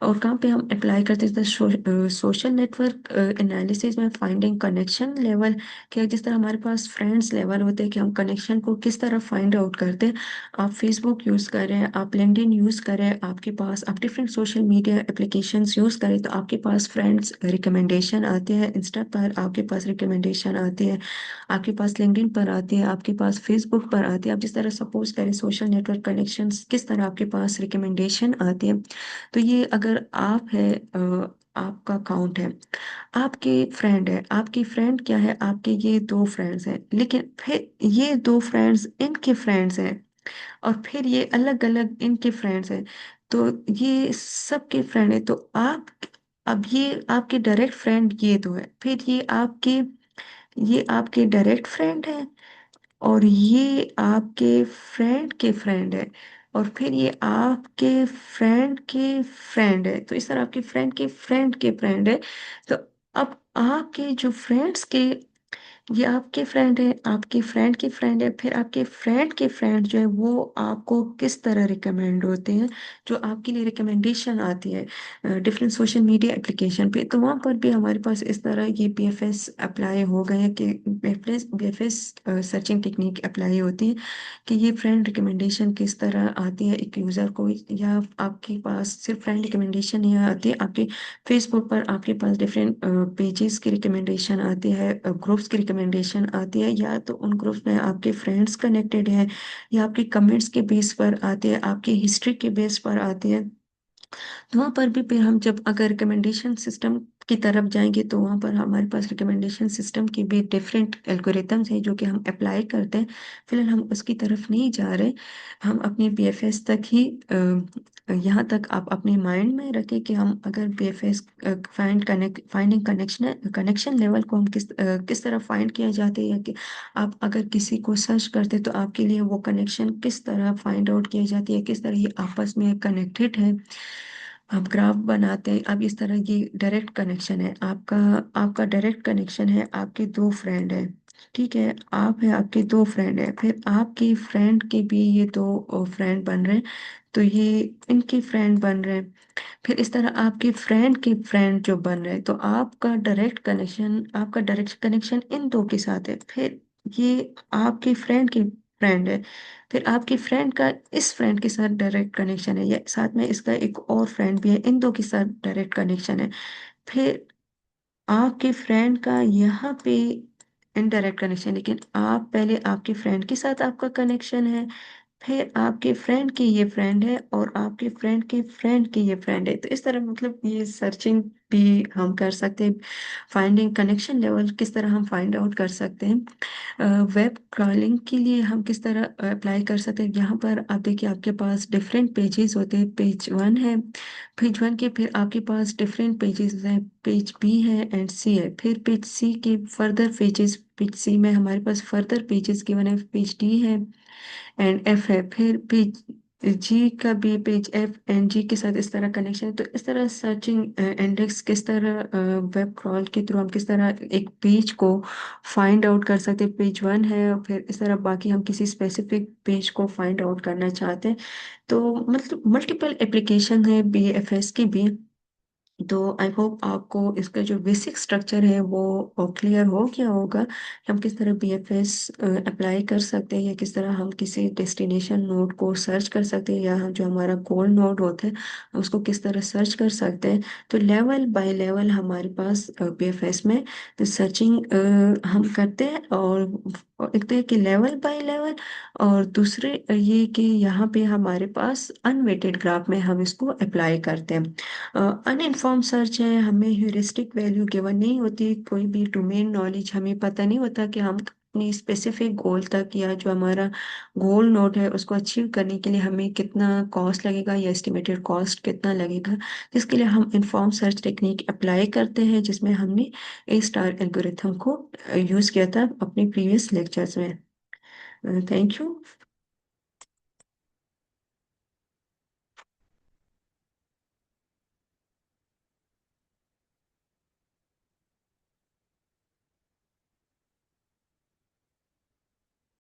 और कहाँ पे हम अप्लाई करते हैं, सोशल नेटवर्क एनालिसिस में फाइंडिंग कनेक्शन लेवल। क्या जिस तरह हमारे पास फ्रेंड्स लेवल होते हैं कि हम कनेक्शन को किस तरह फाइंड आउट करते हैं। आप फेसबुक यूज़ करें, आप लिंक्डइन यूज़ करें, आपके पास आप different social media applications use करें, तो आपके पास फ्रेंड्स रिकमेंडेशन आते हैं, इंस्टा पर आपके पास रिकमेंडेशन आती है, आपके पास लिंक्डइन पर आती है, आपके पास फेसबुक पर आती है। आप जिस तरह सपोज करें सोशल नेटवर्क कनेक्शंस किस तरह आपके पास रिकमेंडेशन आती है। तो ये अगर आप है, आपका अकाउंट है, आपके फ्रेंड है, आपकी फ्रेंड क्या है, आपके ये दो फ्रेंड्स हैं, लेकिन फिर ये दो फ्रेंड्स इनके फ्रेंड्स हैं, और फिर ये अलग अलग इनके फ्रेंड्स हैं, तो ये सबके फ्रेंड है। तो आप, अब ये आपके डायरेक्ट फ्रेंड ये दो है, फिर ये आपके डायरेक्ट फ्रेंड है, और ये आपके फ्रेंड के फ्रेंड है, और फिर ये आपके फ्रेंड के फ्रेंड है, तो इस तरह आपके फ्रेंड के फ्रेंड के फ्रेंड है। तो अब आपके जो फ्रेंड्स के, ये आपके फ्रेंड है, आपके फ्रेंड के फ्रेंड है, फिर आपके फ्रेंड के फ्रेंड जो है वो आपको किस तरह रिकमेंड होते हैं, जो आपके लिए रिकमेंडेशन आती है डिफरेंट सोशल मीडिया एप्लीकेशन पे। तो वहाँ पर भी हमारे पास इस तरह ये बीएफएस अप्लाई हो गए हैं कि बीएफएस सर्चिंग टेक्निक अप्लाई होती है कि ये फ्रेंड रिकमेंडेशन किस तरह आती है एक यूज़र को, या आपके पास सिर्फ फ्रेंड रिकमेंडेशन ही आती है, आपके फेसबुक पर आपके पास डिफरेंट पेजेस की रिकमेंडेशन आती है, ग्रुप्स की रिकमेंडेशन आती है, या तो उन ग्रुप्स में आपके फ्रेंड्स कनेक्टेड हैं, या आपके कमेंट्स के बेस पर आते हैं, आपकी हिस्ट्री के बेस पर आती है। तो वहाँ पर भी फिर हम जब अगर रिकमेंडेशन सिस्टम की तरफ जाएंगे तो वहाँ पर हमारे पास रिकमेंडेशन सिस्टम की भी डिफरेंट एल्गोरिथम्स हैं जो कि हम अप्लाई करते हैं। फिलहाल हम उसकी तरफ नहीं जा रहे, हम अपने बीएफएस तक ही यहाँ तक आप अपने माइंड में रखें कि हम अगर बीएफएस फाइंडिंग कनेक्शन लेवल को हम किस तरह फाइंड किया जाते हैं, या कि आप अगर किसी को सर्च करते तो आपके लिए वो कनेक्शन किस तरह फाइंड आउट किया जाती है, किस तरह ये आपस में कनेक्टेड है। आप ग्राफ बनाते हैं, अब इस तरह ये डायरेक्ट कनेक्शन है आपका, आपका डायरेक्ट कनेक्शन है, आपके दो फ्रेंड है, ठीक है, आप है, आपके दो फ्रेंड है, फिर आपके फ्रेंड के भी ये दो फ्रेंड बन रहे हैं, तो ये इनके फ्रेंड बन रहे हैं, फिर इस तरह आपके फ्रेंड के फ्रेंड जो बन रहे हैं, तो आपका डायरेक्ट कनेक्शन इन दो के साथ है, फिर ये आपके फ्रेंड के फ्रेंड है, फिर आपके फ्रेंड का इस फ्रेंड के साथ डायरेक्ट कनेक्शन है, या साथ में इसका एक और फ्रेंड भी है, इन दो के साथ डायरेक्ट कनेक्शन है, फिर आपके फ्रेंड का यहाँ पे इनडायरेक्ट कनेक्शन, लेकिन आप पहले आपके फ्रेंड के साथ आपका कनेक्शन है, फिर आपके फ्रेंड के ये फ्रेंड है, और आपके फ्रेंड के फ्रेंड के ये फ्रेंड है। तो इस तरह मतलब ये सर्चिंग भी हम कर सकते हैं, फाइंडिंग कनेक्शन लेवल किस तरह हम फाइंड आउट कर सकते हैं। वेब क्रॉलिंग के लिए हम किस तरह अप्लाई कर सकते हैं, यहाँ पर आप देखिए आपके पास डिफरेंट पेजेस होते हैं, पेज वन है, पेज वन के फिर आपके पास डिफरेंट पेजेस हैं, पेज बी है एंड सी है, फिर पेज सी के फर्दर पेजेस, पेज सी में हमारे पास फर्दर पेजेस गिवन है, पेज डी है एंड एफ है, फिर पेज जी का भी पेज एफ एंड जी के साथ इस तरह कनेक्शन है। तो इस तरह सर्चिंग इंडेक्स किस तरह वेब क्रॉल के थ्रू हम किस तरह एक पेज को फाइंड आउट कर सकते हैं, पेज वन है, और फिर इस तरह बाकी हम किसी स्पेसिफिक पेज को फाइंड आउट करना चाहते हैं। तो मतलब मल्टीपल एप्लीकेशन है बीएफएस की भी। तो आई होप आपको इसका जो बेसिक स्ट्रक्चर है वो क्लियर हो गया होगा कि हम किस तरह बीएफएस अप्लाई कर सकते हैं, या किस तरह हम किसी डेस्टिनेशन नोड को सर्च कर सकते हैं, या हम जो हमारा गोल नोड होता है हम उसको किस तरह सर्च कर सकते हैं। तो लेवल बाय लेवल हमारे पास बीएफएस में तो सर्चिंग हम करते हैं, और एक तो ये कि लेवल बाय लेवल, और दूसरे ये कि यहाँ पे हमारे पास अनवेटेड ग्राफ में हम इसको अप्लाई करते हैं। अनइन्फॉर्म सर्च है, हमें ह्यूरिस्टिक वैल्यू गिवन नहीं होती, कोई भी डोमेन नॉलेज हमें पता नहीं होता कि हम अपनी स्पेसिफिक गोल तक, या जो हमारा गोल नोड है उसको अचीव करने के लिए हमें कितना कॉस्ट लगेगा, या एस्टिमेटेड कॉस्ट कितना लगेगा, जिसके लिए हम इन्फॉर्म सर्च टेक्निक अप्लाई करते हैं, जिसमें हमने ए स्टार एल्गोरिथम को यूज़ किया था अपने प्रीवियस लेक्चर्स में। Thank you.